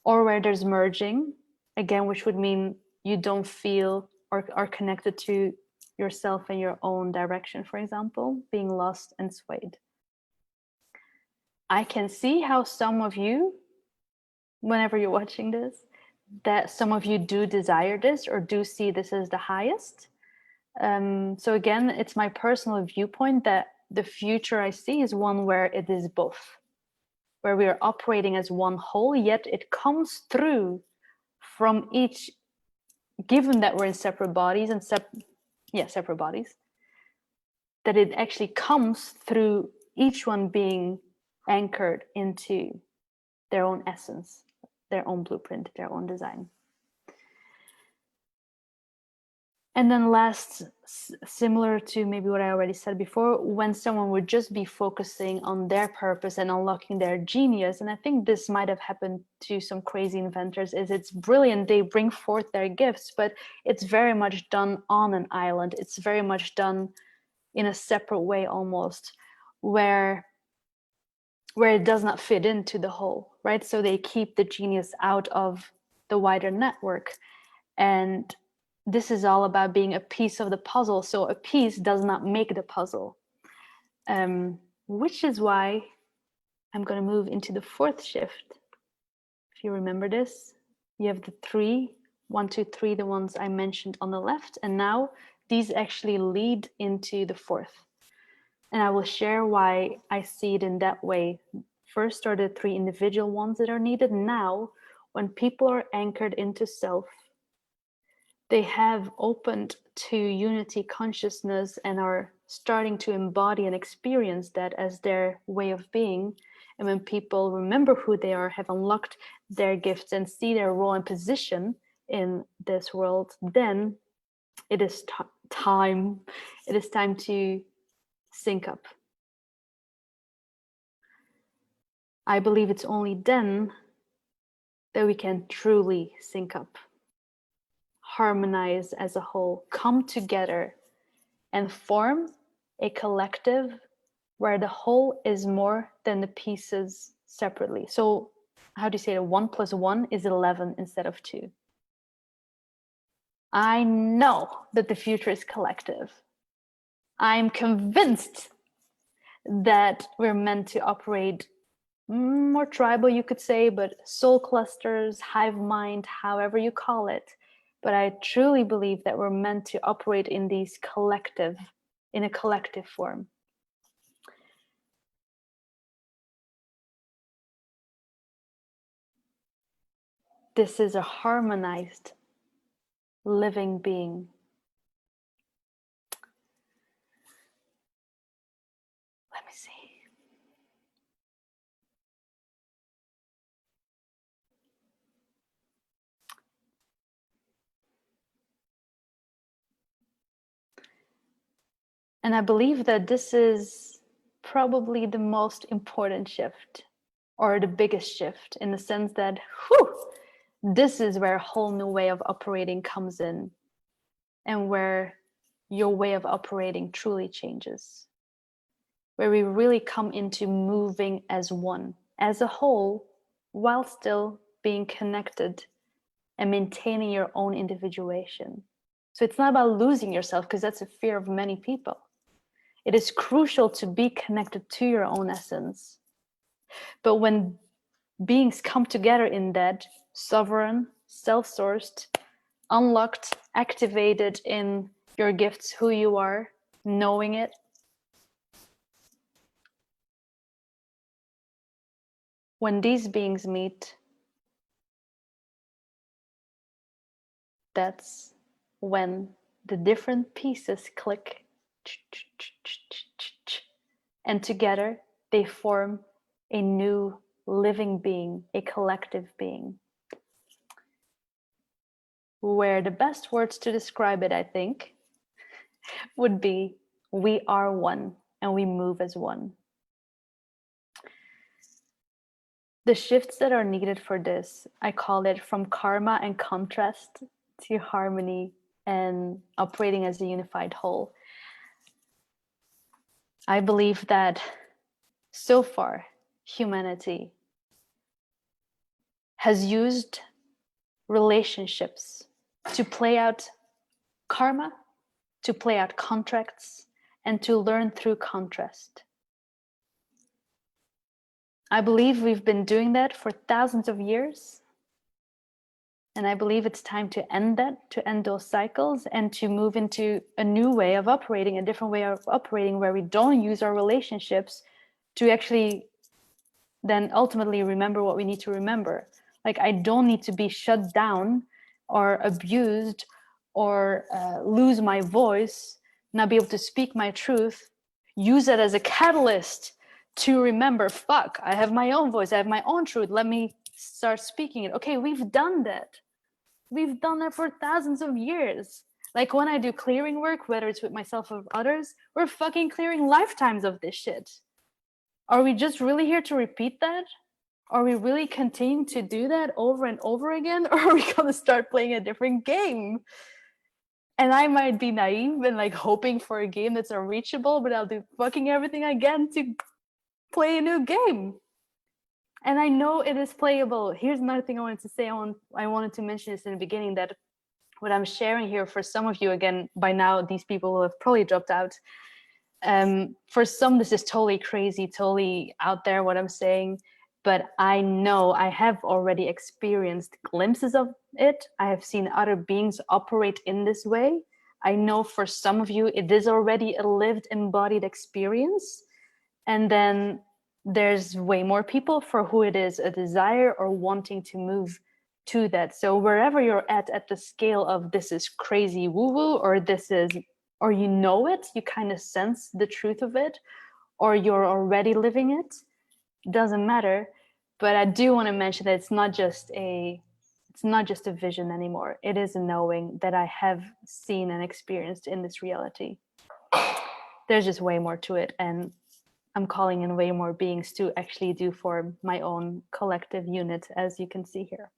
or where there's merging, again, which would mean you don't feel or are connected to yourself and your own direction, for example, being lost and swayed. I can see how some of you, whenever you're watching this, that some of you do desire this or do see this as the highest. So again, it's my personal viewpoint that the future I see is one where it is both, where we are operating as one whole, yet it comes through from each, given that we're in separate bodies and separate bodies, that it actually comes through each one being anchored into their own essence, their own blueprint, their own design. And then last, similar to maybe what I already said before, when someone would just be focusing on their purpose and unlocking their genius, and I think this might have happened to some crazy inventors, is it's brilliant, they bring forth their gifts, but it's very much done on an island. It's very much done in a separate way almost, where it does not fit into the whole, right? So they keep the genius out of the wider network. And this is all about being a piece of the puzzle. So a piece does not make the puzzle, which is why I'm going to move into the fourth shift. If you remember this, you have the 3, 1, 2, 3, the ones I mentioned on the left. And now these actually lead into the fourth. And I will share why I see it in that way. First are the 3 individual ones that are needed. Now, when people are anchored into self, they have opened to unity consciousness and are starting to embody and experience that as their way of being. And when people remember who they are, have unlocked their gifts and see their role and position in this world, then it is time. It is time to sync up. I believe it's only then that we can truly sync up, harmonize as a whole, come together and form a collective where the whole is more than the pieces separately. So how do you say it? 1 + 1 is 11 instead of 2. I know that the future is collective. I'm convinced that we're meant to operate more tribal, you could say, but soul clusters, hive mind, however you call it. But I truly believe that we're meant to operate in these in a collective form. This is a harmonized living being. Let me see. And I believe that this is probably the most important shift, or the biggest shift, in the sense that, this is where a whole new way of operating comes in, and where your way of operating truly changes, where we really come into moving as one, as a whole, while still being connected and maintaining your own individuation. So it's not about losing yourself, because that's a fear of many people. It is crucial to be connected to your own essence. But when beings come together in that sovereign, self-sourced, unlocked, activated in your gifts, who you are, knowing it, when these beings meet, that's when the different pieces click, and together they form a new living being, a collective being. Where the best words to describe it, I think, would be, we are one and we move as one. The shifts that are needed for this, I call it from karma and contrast to harmony and operating as a unified whole. I believe that so far, humanity has used relationships to play out karma, to play out contracts, and to learn through contrast. I believe we've been doing that for thousands of years. And I believe it's time to end that, to end those cycles, and to move into a new way of operating, a different way of operating, where we don't use our relationships to actually then ultimately remember what we need to remember. Like, I don't need to be shut down or abused or lose my voice, not be able to speak my truth, use it as a catalyst to remember, fuck, I have my own voice, I have my own truth, let me start speaking it. Okay, we've done that. We've done that for thousands of years. Like, when I do clearing work, whether it's with myself or others, we're fucking clearing lifetimes of this shit. Are we just really here to repeat that? Are we really continuing to do that over and over again? Or are we gonna start playing a different game? And I might be naive and like hoping for a game that's unreachable, but I'll do fucking everything I can to play a new game. And I know it is playable. Here's another thing I wanted to say. I wanted to mention this in the beginning, that what I'm sharing here, for some of you, again, by now these people will have probably dropped out. For some, this is totally crazy, totally out there, what I'm saying. But I know I have already experienced glimpses of it. I have seen other beings operate in this way. I know for some of you, it is already a lived, embodied experience. And then there's way more people for who it is a desire or wanting to move to that. So wherever you're at the scale of this is crazy woo-woo, or this is, or you know it, you kind of sense the truth of it, or you're already living it, doesn't matter. But I do want to mention that it's not just a vision anymore. It is a knowing that I have seen and experienced in this reality. There's just way more to it, and I'm calling in way more beings to actually do form my own collective unit, as you can see here.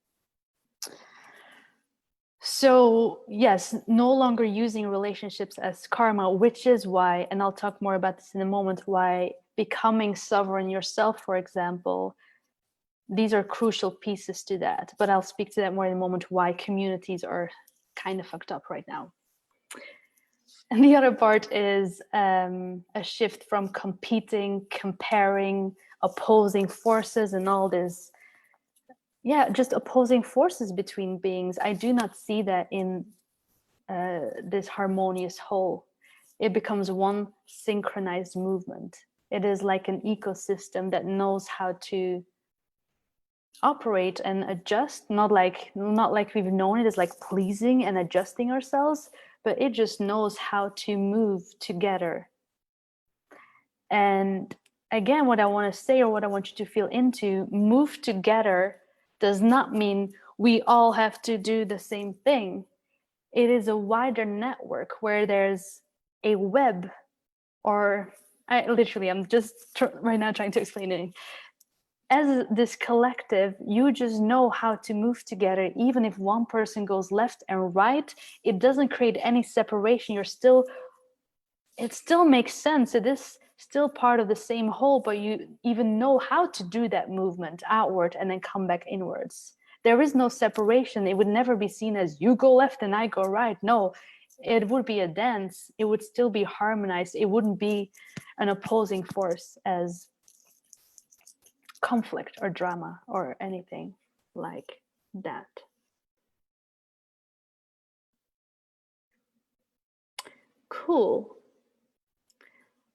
So yes, no longer using relationships as karma, which is why, and I'll talk more about this in a moment, why becoming sovereign yourself, for example, these are crucial pieces to that. But I'll speak to that more in a moment, why communities are kind of fucked up right now. And the other part is a shift from competing, comparing, opposing forces and all this. Yeah, just opposing forces between beings. I do not see that in this harmonious whole. It becomes one synchronized movement. It is like an ecosystem that knows how to operate and adjust, not like we've known it as like pleasing and adjusting ourselves, but it just knows how to move together. And again, what I want to say, or what I want you to feel into, move together does not mean we all have to do the same thing. It is a wider network where there's a web, or I'm just right now trying to explain it. As this collective, you just know how to move together. Even if one person goes left and right, it doesn't create any separation. You're still it still makes sense. It is still part of the same whole, but you even know how to do that movement outward and then come back inwards. There is no separation. It would never be seen as you go left and I go right. No, it would be a dance. It would still be harmonized. It wouldn't be an opposing force as conflict or drama or anything like that. Cool.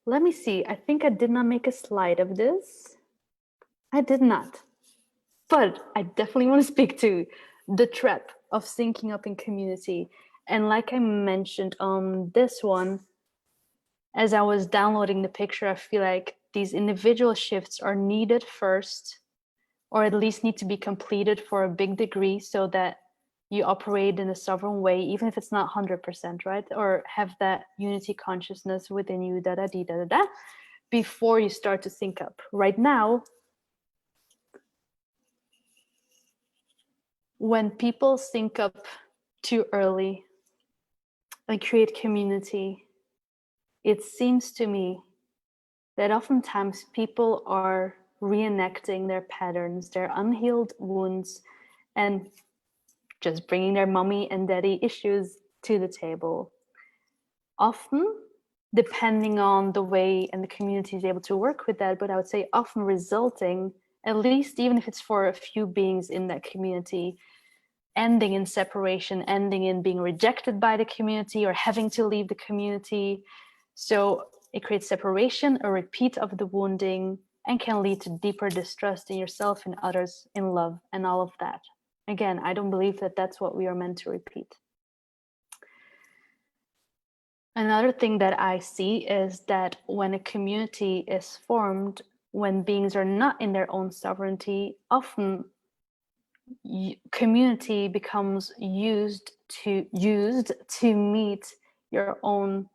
Let me see. I think I did not make a slide of this. I did not. But I definitely want to speak to the trap of syncing up in community. And like I mentioned on this one, as I was downloading the picture, I feel like these individual shifts are needed first, or at least need to be completed for a big degree so that you operate in a sovereign way, even if it's not 100%, right? Or have that unity consciousness within you, before you start to sync up. Right now, when people sync up too early and create community, it seems to me that oftentimes people are reenacting their patterns, their unhealed wounds, and just bringing their mommy and daddy issues to the table. Often, depending on the way and the community is able to work with that, but I would say often resulting, at least even if it's for a few beings in that community, ending in separation, ending in being rejected by the community or having to leave the community. So it creates separation, a repeat of the wounding, and can lead to deeper distrust in yourself and others, in love, and all of that. Again, I don't believe that that's what we are meant to repeat. Another thing that I see is that when a community is formed, when beings are not in their own sovereignty, often community becomes used to meet your own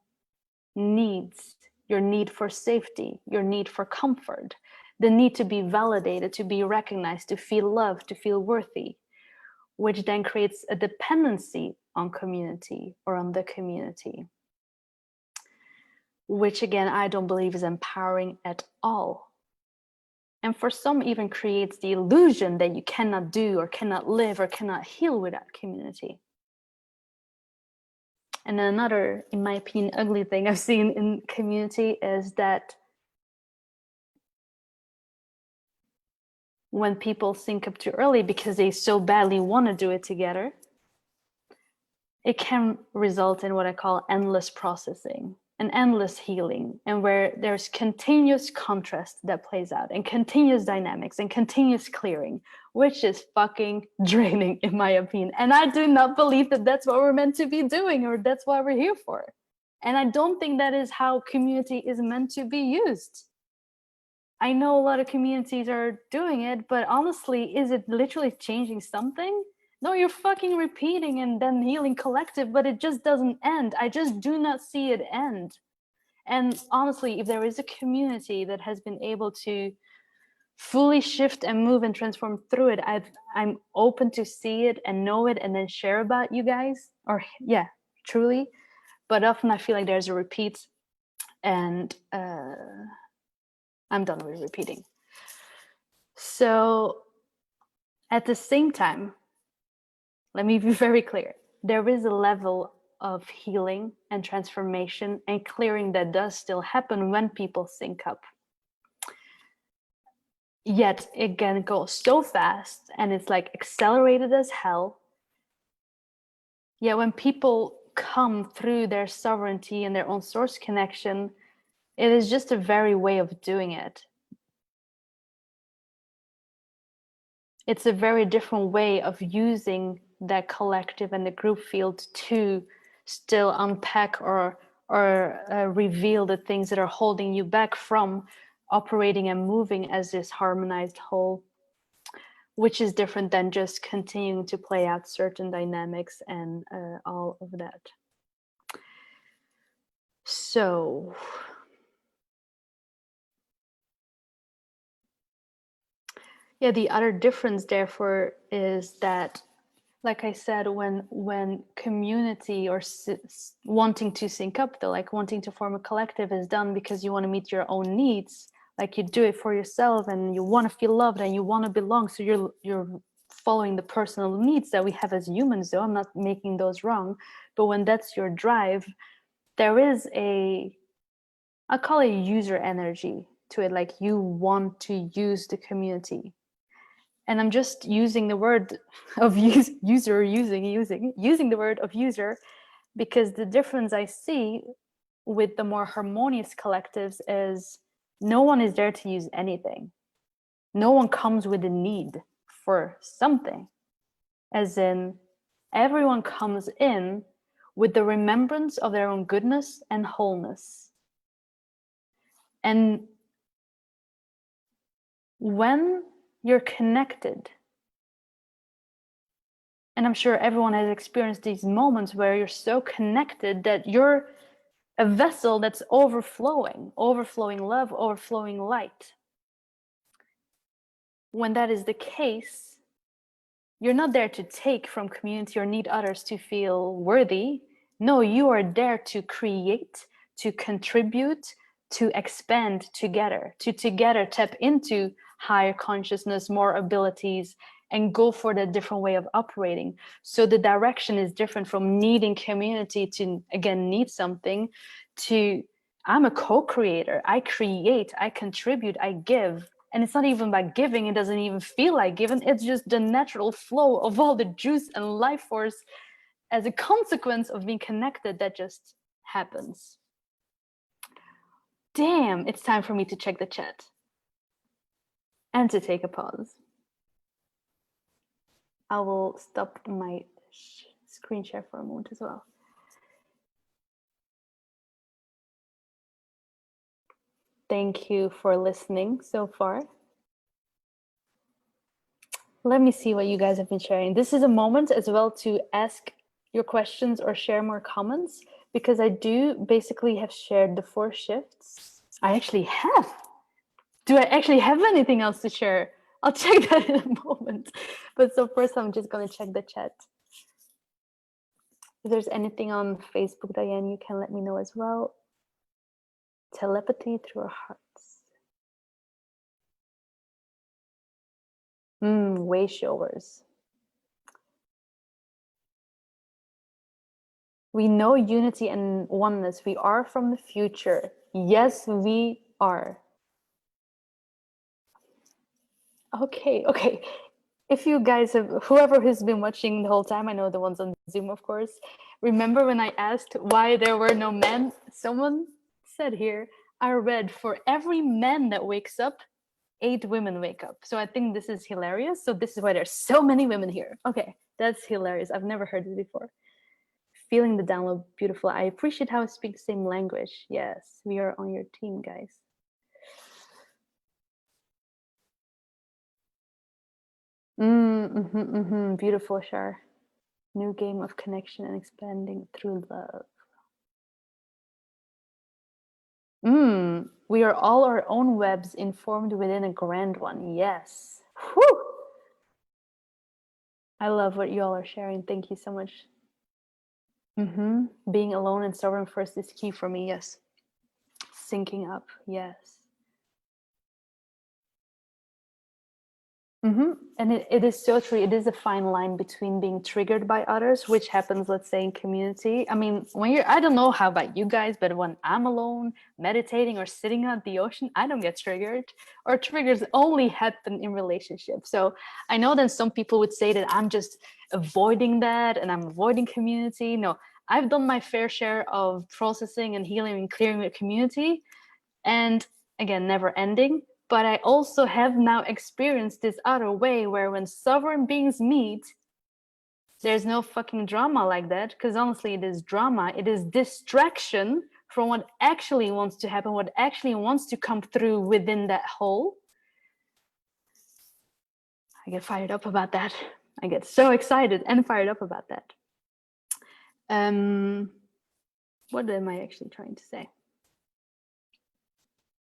needs, your need for safety, your need for comfort, the need to be validated, to be recognized, to feel loved, to feel worthy, which then creates a dependency on community or on the community, which again I don't believe is empowering at all. And for some, even creates the illusion that you cannot do or cannot live or cannot heal without community. And then another, in my opinion, ugly thing I've seen in community is that when people sync up too early because they so badly want to do it together, it can result in what I call endless processing and endless healing, and where there's continuous contrast that plays out and continuous dynamics and continuous clearing, which is fucking draining in my opinion. And I do not believe that that's what we're meant to be doing or that's what we're here for. And I don't think that is how community is meant to be used. I know a lot of communities are doing it, but honestly, is it literally changing something? No, you're fucking repeating and then healing collective, but it just doesn't end. I just do not see it end. And honestly, if there is a community that has been able to fully shift and move and transform through it, I'm open to see it and know it and then share about you guys. Or yeah, truly. But often I feel like there's a repeat, and I'm done with repeating. So at the same time, let me be very clear. There is a level of healing and transformation and clearing that does still happen when people sync up. Yet again, it goes so fast and it's like accelerated as hell. Yet when people come through their sovereignty and their own source connection, it is just a very way of doing it. It's a very different way of using that collective and the group field to still unpack or reveal the things that are holding you back from operating and moving as this harmonized whole, which is different than just continuing to play out certain dynamics and all of that. So yeah, the other difference therefore is that like I said, when community or wanting to sync up, like wanting to form a collective is done because you want to meet your own needs, like you do it for yourself and you want to feel loved and you want to belong, so you're following the personal needs that we have as humans, though I'm not making those wrong. But when that's your drive, there is a, I call it user energy to it, like you want to use the community. And I'm just using the word of user, using the word of user, because the difference I see with the more harmonious collectives is no one is there to use anything. No one comes with a need for something, as in everyone comes in with the remembrance of their own goodness and wholeness. And when you're connected, and I'm sure everyone has experienced these moments where you're so connected that you're a vessel that's overflowing love, overflowing light. When that is the case, you're not there to take from community or need others to feel worthy. No, you are there to create, to contribute, to expand together, to together tap into higher consciousness, more abilities, and go for that different way of operating. So the direction is different from needing community to, again, need something, to I'm a co-creator. I create, I contribute, I give. And it's not even by giving, it doesn't even feel like giving. It's just the natural flow of all the juice and life force as a consequence of being connected that just happens. Damn, it's time for me to check the chat and to take a pause. I will stop my screen share for a moment as well. Thank you for listening so far. Let me see what you guys have been sharing. This is a moment as well to ask your questions or share more comments, because I do basically have shared the 4 shifts. I actually have. Do I actually have anything else to share? I'll check that in a moment. But so first I'm just going to check the chat. If there's anything on Facebook, Diane, you can let me know as well. Telepathy through our hearts. Way showers. We know unity and oneness. We are from the future. Yes, we are. Okay. If you guys have, whoever has been watching the whole time, I know the ones on Zoom, of course, remember when I asked why there were no men? Someone said here, I read, for every man that wakes up, 8 women wake up. So I think this is hilarious. So this is why there's so many women here. Okay, that's hilarious. I've never heard it before. Feeling the download, beautiful. I appreciate how I speak the same language. Yes, we are on your team, guys. Beautiful, Shar. New game of connection and expanding through love. We are all our own webs informed within a grand one. Yes. Whew. I love what you all are sharing. Thank you so much. Being alone and sovereign first is key for me. Yes. Syncing up. Yes. And it is so true. It is a fine line between being triggered by others, which happens, let's say, in community. I mean, when you're, I don't know how about you guys, but when I'm alone, meditating or sitting at the ocean, I don't get triggered, or triggers only happen in relationships. So I know that some people would say that I'm just avoiding that and I'm avoiding community. No, I've done my fair share of processing and healing and clearing the community. And again, never ending. But I also have now experienced this other way where when sovereign beings meet, there's no fucking drama like that. Because honestly, it is drama. It is distraction from what actually wants to happen, what actually wants to come through within that whole. I get fired up about that. I get so excited and fired up about that. What am I actually trying to say?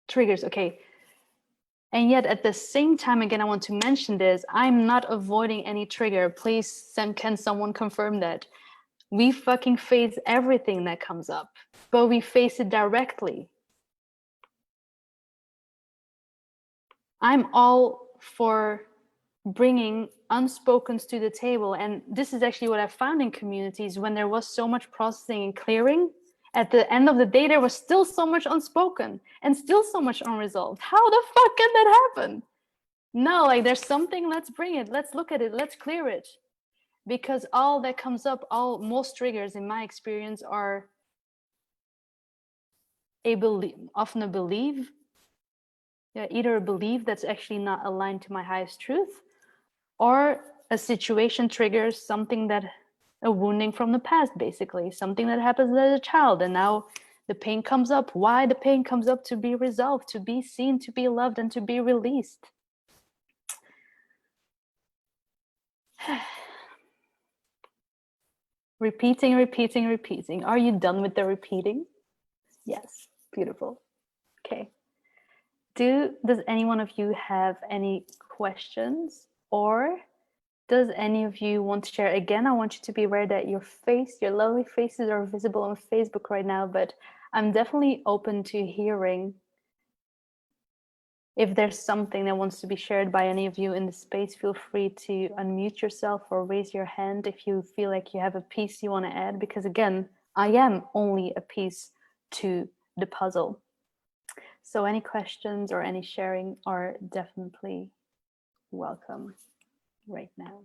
Triggers, okay. And yet at the same time, again, I want to mention this, I'm not avoiding any trigger. Please, can someone confirm that? We fucking face everything that comes up, but we face it directly. I'm all for bringing unspokens to the table. And this is actually what I found in communities when there was so much processing and clearing. At the end of the day, there was still so much unspoken and still so much unresolved. How the fuck can that happen? No, like there's something, let's bring it, let's look at it, let's clear it. Because all that comes up, most triggers in my experience are often a belief, either a belief that's actually not aligned to my highest truth, or a situation triggers something a wounding from the past, basically, something that happens as a child, and now the pain comes up. Why the pain comes up? To be resolved, to be seen, to be loved, and to be released. Repeating, repeating, repeating. Are you done with the repeating? Yes, beautiful. Okay. Does any one of you have any questions, or does any of you want to share? Again, I want you to be aware that your lovely faces are visible on Facebook right now, but I'm definitely open to hearing if there's something that wants to be shared by any of you in the space. Feel free to unmute yourself or raise your hand if you feel like you have a piece you want to add, because again, I am only a piece to the puzzle. So any questions or any sharing are definitely welcome right now.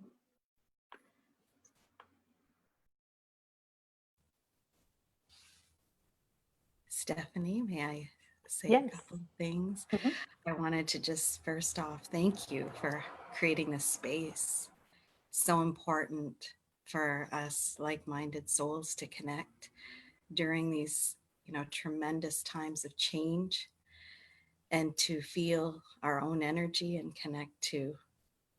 Stephanie, may I say Yes. a couple of things? Mm-hmm. I wanted to just first off thank you for creating this space. So important for us like-minded souls to connect during these, tremendous times of change, and to feel our own energy and connect to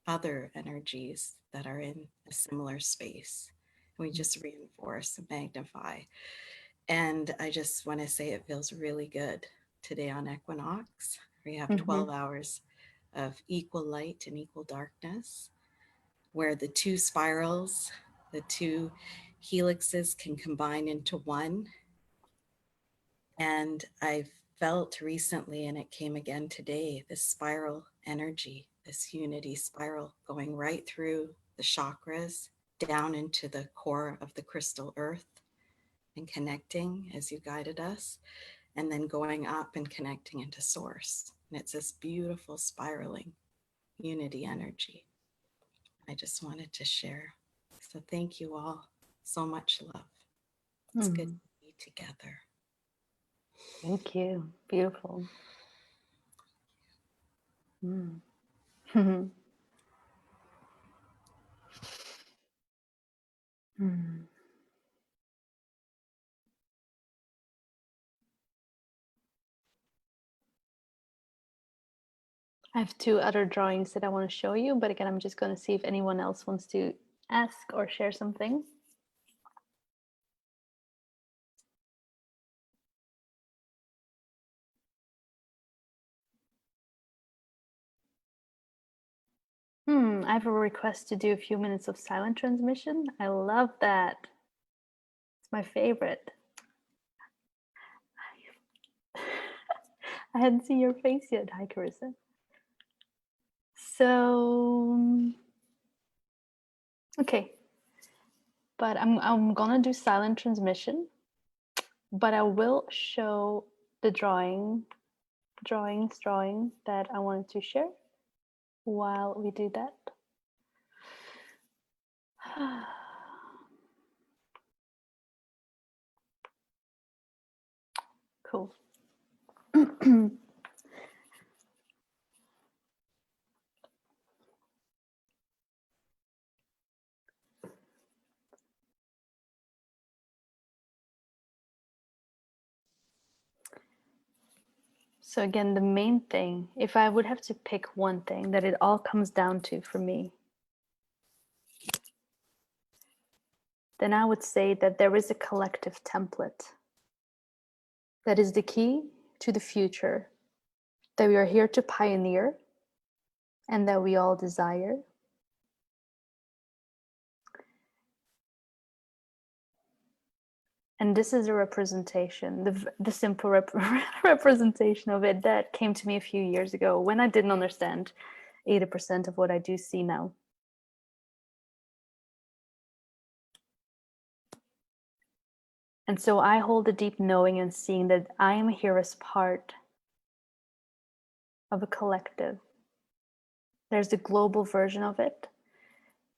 other energies that are in a similar space. We just reinforce and magnify. And I just want to say it feels really good today on Equinox. We have 12 hours of equal light and equal darkness, where the two spirals, the two helixes can combine into one. And I felt recently, and it came again today, this spiral energy, this unity spiral going right through the chakras, down into the core of the crystal earth, and connecting as you guided us, and then going up and connecting into source. And it's this beautiful spiraling unity energy. I just wanted to share. So thank you all. So much love. It's good to be together. Thank you. Beautiful. Mm. Mm. I have two other drawings that I want to show you, but again, I'm just going to see if anyone else wants to ask or share something. I have a request to do a few minutes of silent transmission. I love that. It's my favorite. I hadn't seen your face yet. Hi, Carissa. So, okay. But I'm gonna do silent transmission, but I will show the drawing that I wanted to share while we do that. Cool. So again, the main thing, if I would have to pick one thing that it all comes down to for me, then I would say that there is a collective template that is the key to the future that we are here to pioneer and that we all desire. And this is a representation, the simple representation of it that came to me a few years ago when I didn't understand 80% of what I do see now. And so I hold a deep knowing and seeing that I am here as part of a collective. There's the global version of it.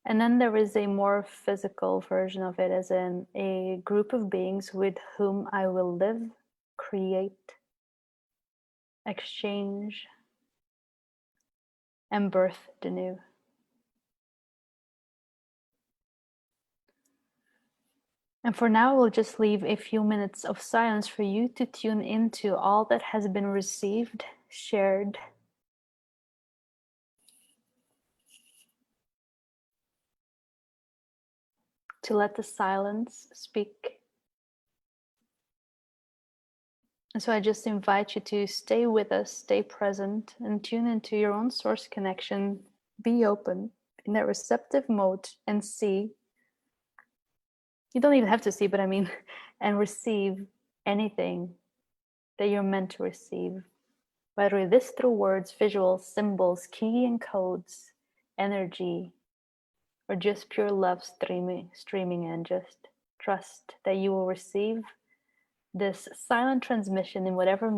And then there is a more physical version of it, as in a group of beings with whom I will live, create, exchange, and birth the new. And for now, we'll just leave a few minutes of silence for you to tune into all that has been received, shared, to let the silence speak. And so I just invite you to stay with us, stay present, and tune into your own source connection. Be open in that receptive mode and see. You don't even have to see, but I mean, and receive anything that you're meant to receive, whether it is through words, visuals, symbols, key and codes, energy, or just pure love streaming in. Just trust that you will receive this silent transmission in whatever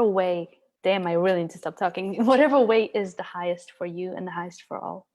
way. Damn, I really need to stop talking. In whatever way is the highest for you and the highest for all.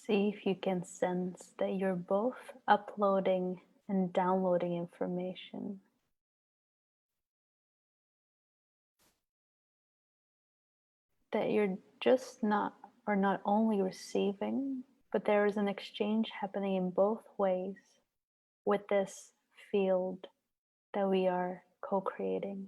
See if you can sense that you're both uploading and downloading information. That you're just not only receiving, but there is an exchange happening in both ways with this field that we are co-creating.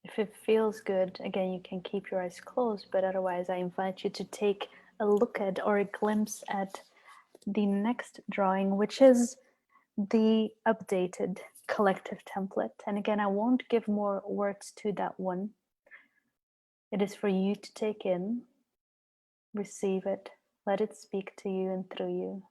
If it feels good, again, you can keep your eyes closed, but otherwise I invite you to take a look at or a glimpse at the next drawing, which is the updated collective template. And again, I won't give more words to that one. It is for you to take in, receive it, let it speak to you and through you.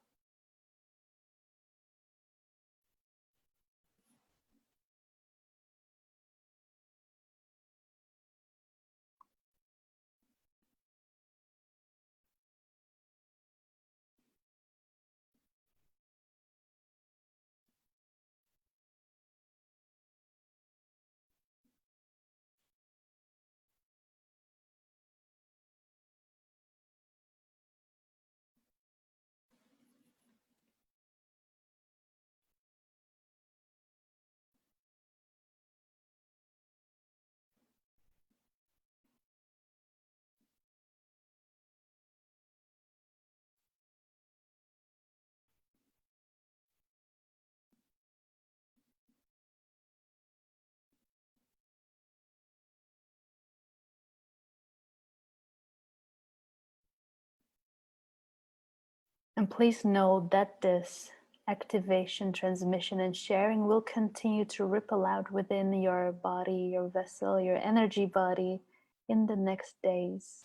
And please know that this activation, transmission, and sharing will continue to ripple out within your body, your vessel, your energy body in the next days.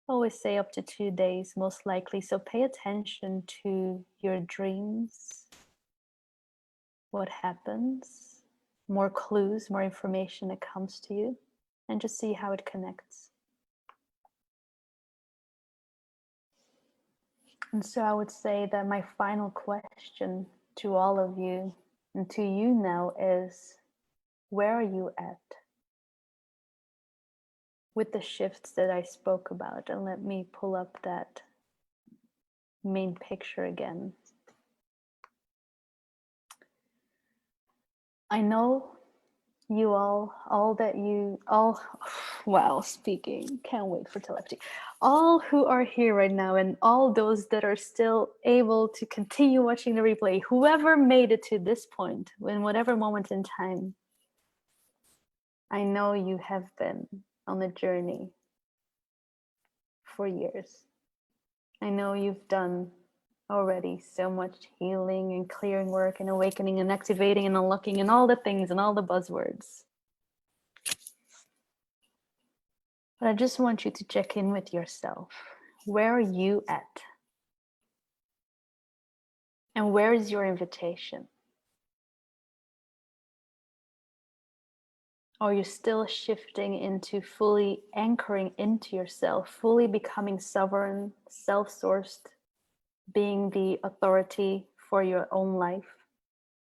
Always say up to 2 days, most likely. So pay attention to your dreams, what happens, more clues, more information that comes to you, and just see how it connects. And so I would say that my final question to all of you and to you now is, where are you at with the shifts that I spoke about? And let me pull up that main picture again. I know you all that you all, wow, speaking, can't wait for telepathy, all who are here right now and all those that are still able to continue watching the replay, whoever made it to this point in whatever moment in time, I know you have been on a journey for years. I know you've done already so much healing and clearing work and awakening and activating and unlocking and all the things and all the buzzwords. But I just want you to check in with yourself. Where are you at? And where is your invitation? Or you're still shifting into fully anchoring into yourself, fully becoming sovereign, self-sourced, being the authority for your own life,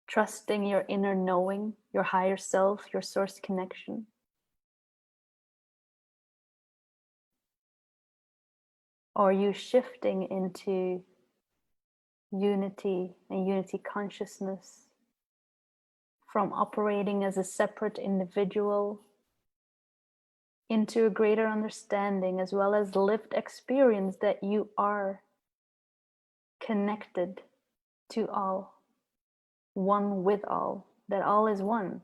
trusting your inner knowing, your higher self, your source connection? Or are you shifting into unity and unity consciousness, from operating as a separate individual into a greater understanding as well as lived experience that you are connected to all, one with all, that all is one?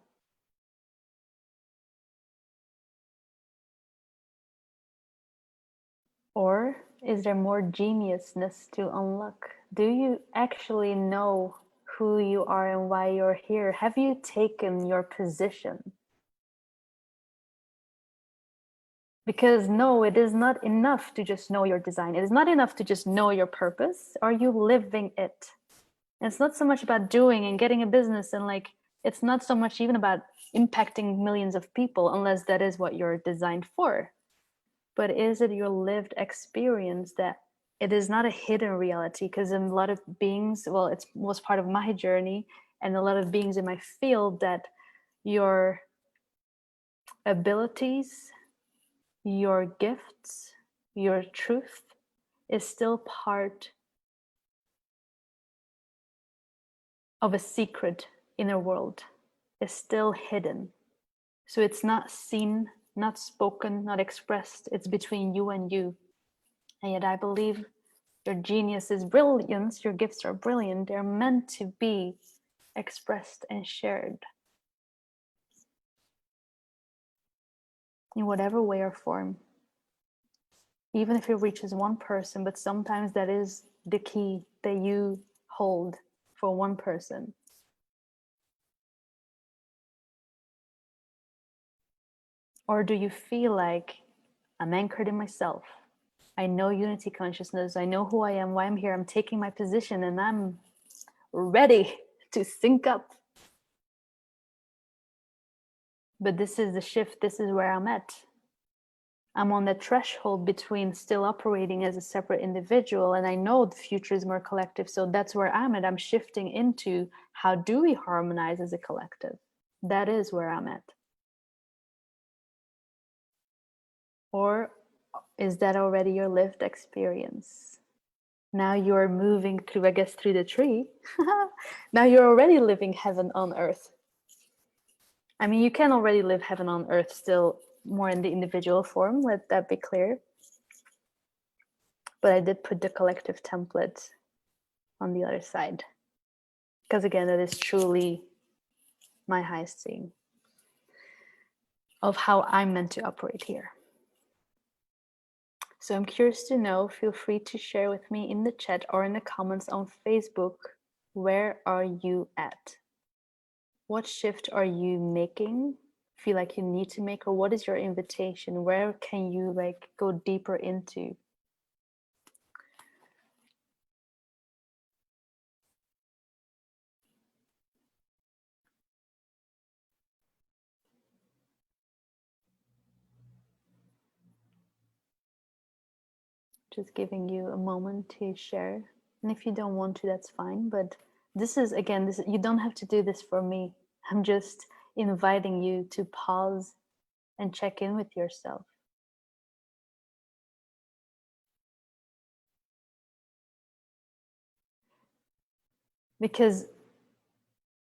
Or is there more geniusness to unlock? Do you actually know who you are and why you're here? Have you taken your position? Because no, it is not enough to just know your design. It is not enough to just know your purpose. Are you living it? And it's not so much about doing and getting a business and like It's not so much even about impacting millions of people, unless that is what you're designed for. But is it your lived experience that it is not a hidden reality? Because a lot of beings, well, it was part of my journey, and a lot of beings in my field, that your abilities, your gifts, your truth is still part of a secret inner world, is still hidden. So it's not seen, not spoken, not expressed. It's between you and you. And yet I believe your genius is brilliant, your gifts are brilliant. They're meant to be expressed and shared in whatever way or form. Even if it reaches one person, but sometimes that is the key that you hold for one person. Or do you feel like I'm anchored in myself? I know unity consciousness. I know who I am, why I'm here. I'm taking my position and I'm ready to sync up. But this is the shift. This is where I'm at. I'm on the threshold between still operating as a separate individual, and I know the future is more collective. So that's where I'm at. I'm shifting into how do we harmonize as a collective? That is where I'm at. Or is that already your lived experience? Now you're moving through, I guess, through the tree. Now you're already living heaven on earth. I mean, you can already live heaven on earth still more in the individual form, let that be clear. But I did put the collective template on the other side. Because again, that is truly my highest seeing of how I'm meant to operate here. So I'm curious to know, feel free to share with me in the chat or in the comments on Facebook, where are you at? What shift are you making? Feel like you need to make, or what is your invitation? Where can you like go deeper into? Just giving you a moment to share. And if you don't want to, that's fine. But this is, again, this, you don't have to do this for me. I'm just inviting you to pause and check in with yourself. Because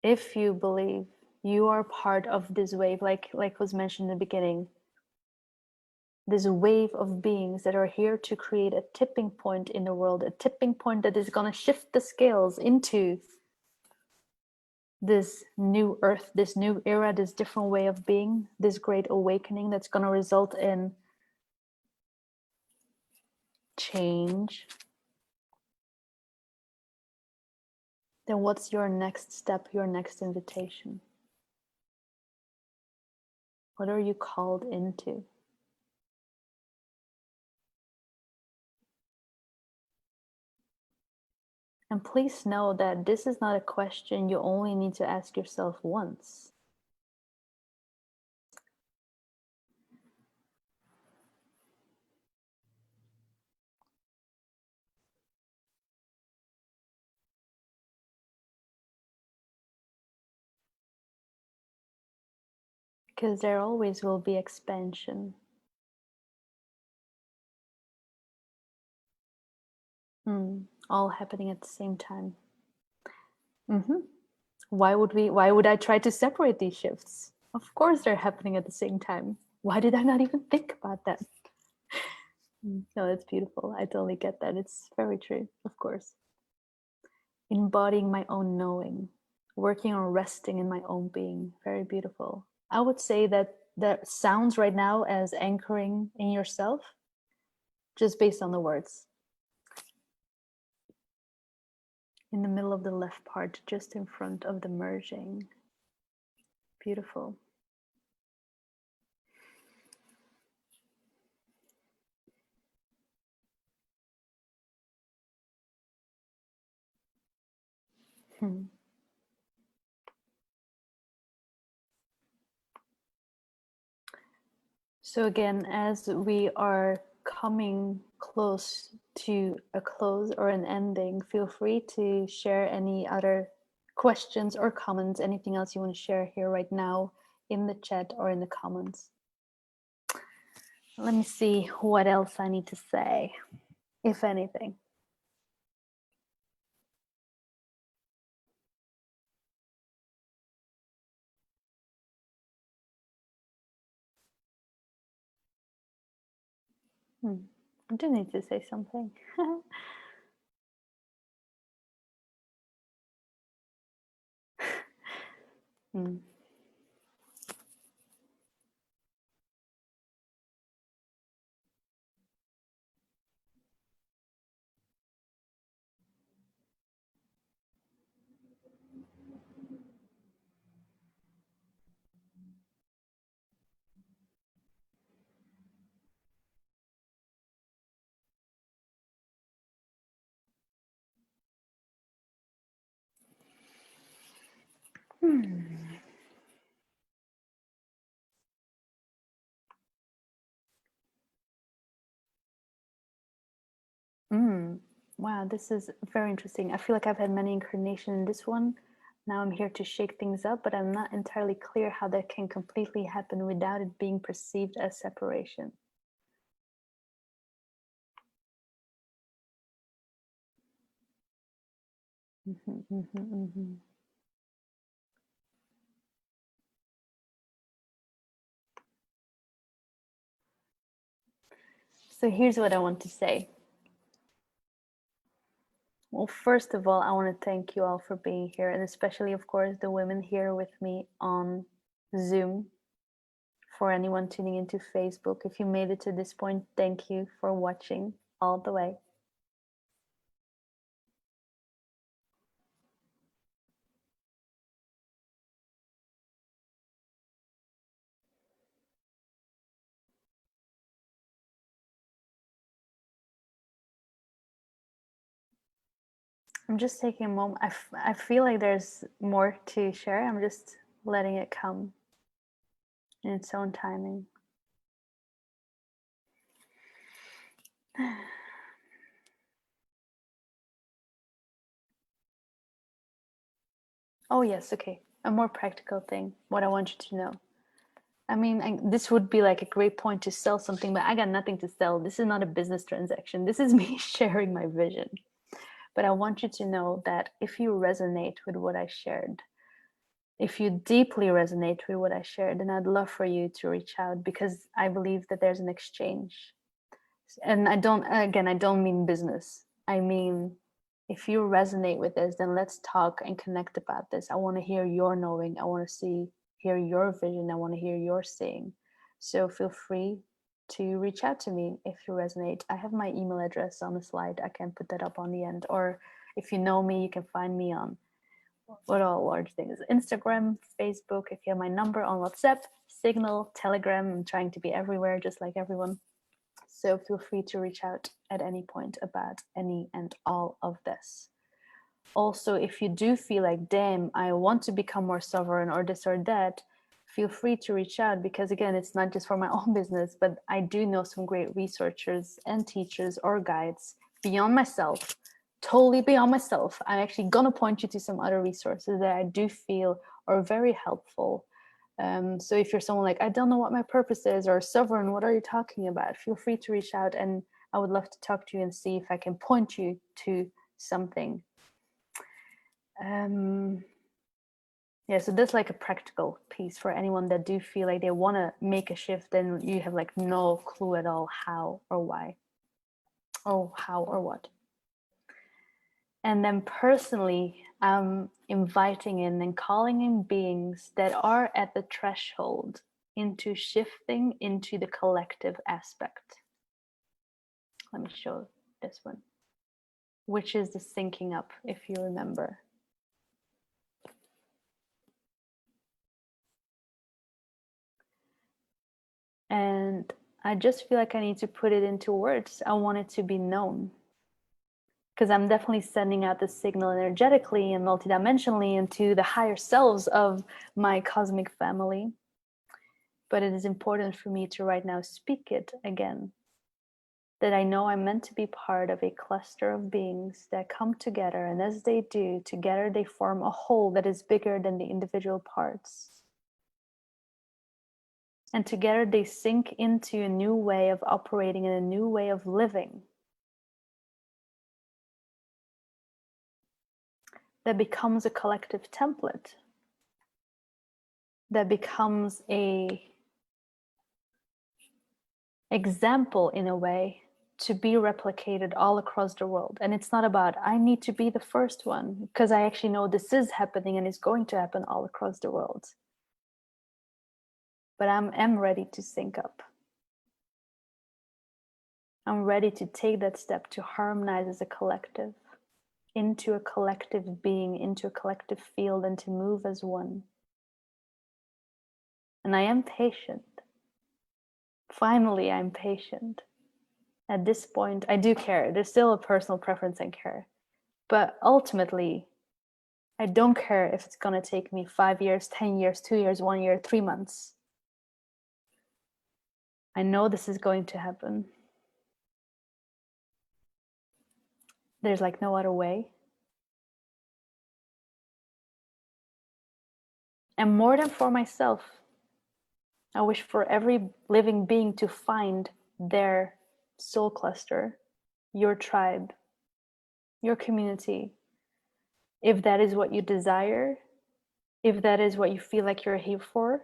if you believe you are part of this wave, like was mentioned in the beginning, this wave of beings that are here to create a tipping point in the world, a tipping point that is going to shift the scales into this new earth, this new era, this different way of being, this great awakening that's going to result in change, then what's your next step, your next invitation? What are you called into? And please know that this is not a question you only need to ask yourself once. Because there always will be expansion. All happening at the same time. Why would I try to separate these shifts? Of course they're happening at the same time. Why did I not even think about that? No, that's beautiful. I totally get that. It's very true, of course. Embodying my own knowing, working on resting in my own being. Very beautiful. I would say that that sounds right now as anchoring in yourself, just based on the words. In the middle of the left part, just in front of the merging. Beautiful. So again, as we are coming close to a close or an ending, feel free to share any other questions or comments, anything else you want to share here right now in the chat or in the comments. Let me see what else I need to say, if anything. I do need to say something. Hmm. Wow, this is very interesting. I feel like I've had many incarnations in this one. Now I'm here to shake things up, but I'm not entirely clear how that can completely happen without it being perceived as separation. So here's what I want to say. Well, first of all, I want to thank you all for being here, and especially, of course, the women here with me on Zoom. For anyone tuning into Facebook, if you made it to this point, thank you for watching all the way. I'm just taking a moment. I feel like there's more to share. I'm just letting it come in its own timing. Oh, yes, okay. A more practical thing, what I want you to know. I mean, this would be like a great point to sell something, but I got nothing to sell. This is not a business transaction. This is me sharing my vision. But I want you to know that if you resonate with what I shared, if you deeply resonate with what I shared, then I'd love for you to reach out, because I believe that there's an exchange. And I don't mean business. I mean, if you resonate with this, then let's talk and connect about this. I want to hear your knowing. I want to hear your vision. I want to hear your seeing. So feel free to reach out to me if you resonate. I have my email address on the slide. I can put that up on the end. Or if you know me, you can find me on what all large things: Instagram, Facebook. If you have my number on WhatsApp, Signal, Telegram. I'm trying to be everywhere, just like everyone. So feel free to reach out at any point about any and all of this. Also, if you do feel like, damn, I want to become more sovereign or this or that, feel free to reach out, because again, it's not just for my own business, but I do know some great researchers and teachers or guides beyond myself, totally beyond myself. I'm actually gonna point you to some other resources that I do feel are very helpful. So if you're someone like, I don't know what my purpose is, or sovereign, what are you talking about? Feel free to reach out, and I would love to talk to you and see if I can point you to something. Yeah, so that's like a practical piece for anyone that do feel like they want to make a shift and you have like no clue at all how or why, or how or what. And then personally, I'm inviting in and calling in beings that are at the threshold into shifting into the collective aspect. Let me show this one, which is the syncing up, if you remember. And I just feel like I need to put it into words. I want it to be known, because I'm definitely sending out the signal energetically and multidimensionally into the higher selves of my cosmic family. but it is important for me to right now speak it again. That I know I'm meant to be part of a cluster of beings that come together, and as they do, together they form a whole that is bigger than the individual parts. And together they sink into a new way of operating and a new way of living that becomes a collective template, that becomes a example in a way to be replicated all across the world. And it's not about I need to be the first one, because I actually know this is happening and is going to happen all across the world. But I'm ready to sync up. I'm ready to take that step to harmonize as a collective, into a collective being, into a collective field, and to move as one. And I am patient. Finally, I'm patient. At this point, I do care. There's still a personal preference and care. But ultimately, I don't care if it's going to take me 5 years, 10 years, 2 years, 1 year, 3 months. I know this is going to happen. There's like no other way. And more than for myself, I wish for every living being to find their soul cluster, your tribe, your community. If that is what you desire, if that is what you feel like you're here for,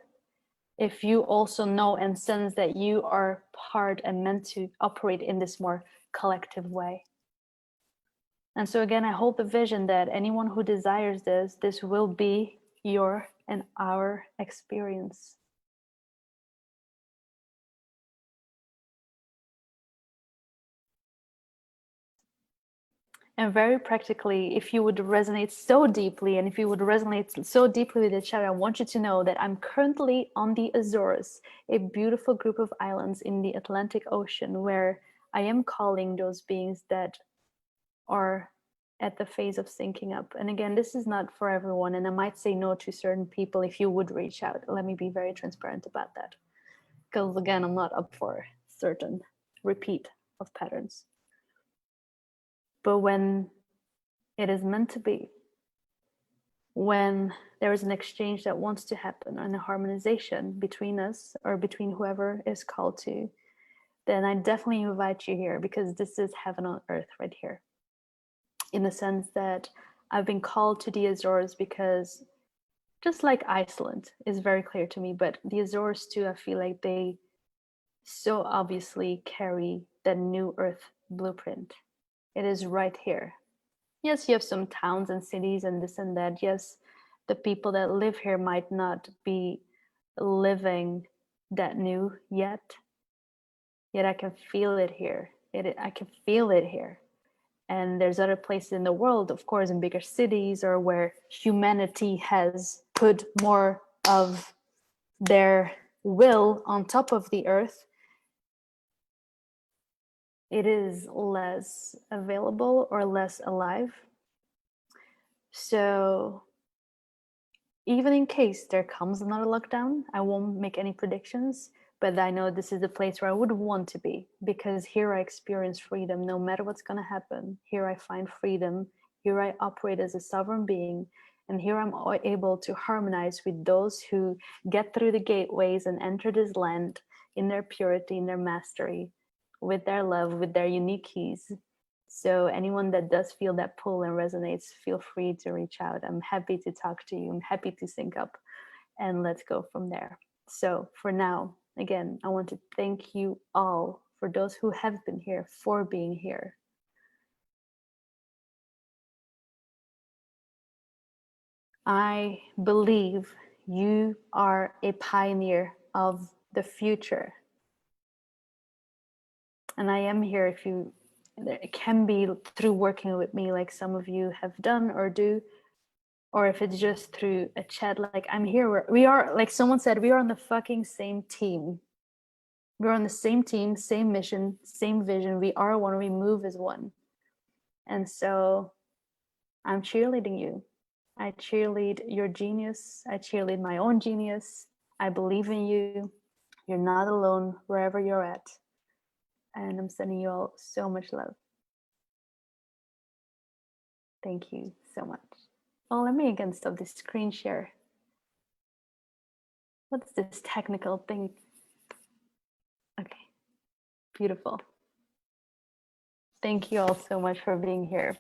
if you also know and sense that you are part and meant to operate in this more collective way. And so again, I hold the vision that anyone who desires this will be your and our experience. And very practically, if you would resonate so deeply, and if you would resonate so deeply with the chat, I want you to know that I'm currently on the Azores, a beautiful group of islands in the Atlantic Ocean, where I am calling those beings that are at the phase of syncing up. And again, this is not for everyone, and I might say no to certain people if you would reach out. Let me be very transparent about that. Because again, I'm not up for certain repeat of patterns. But when it is meant to be, when there is an exchange that wants to happen and a harmonization between us or between whoever is called to, then I definitely invite you here, because this is heaven on earth right here. In the sense that I've been called to the Azores because, just like Iceland is very clear to me, but the Azores too, I feel like they so obviously carry that new earth blueprint. It is right here. Yes, you have some towns and cities and this and that. Yes, the people that live here might not be living that new yet. Yet I can feel it here. I can feel it here. And there's other places in the world, of course, in bigger cities, or where humanity has put more of their will on top of the earth. It is less available or less alive. So even in case there comes another lockdown, I won't make any predictions, but I know this is the place where I would want to be, because here I experience freedom no matter what's going to happen. Here I find freedom. Here I operate as a sovereign being. And here I'm able to harmonize with those who get through the gateways and enter this land in their purity, in their mastery, with their love, with their unique keys. So anyone that does feel that pull and resonates, feel free to reach out. I'm happy to talk to you. I'm happy to sync up, and let's go from there. So for now, again, I want to thank you all, for those who have been here, for being here. I believe you are a pioneer of the future. And I am here if you, it can be through working with me like some of you have done or do, or if it's just through a chat. Like, I'm here. We are, like someone said, we are on the fucking same team. We're on the same team, same mission, same vision. We are one. We move as one. And so I'm cheerleading you. I cheerlead your genius. I cheerlead my own genius. I believe in you. You're not alone wherever you're at. And I'm sending you all so much love. Thank you so much. Oh, let me again stop this screen share. What's this technical thing? Okay, beautiful. Thank you all so much for being here.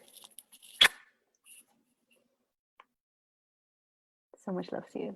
So much love to you.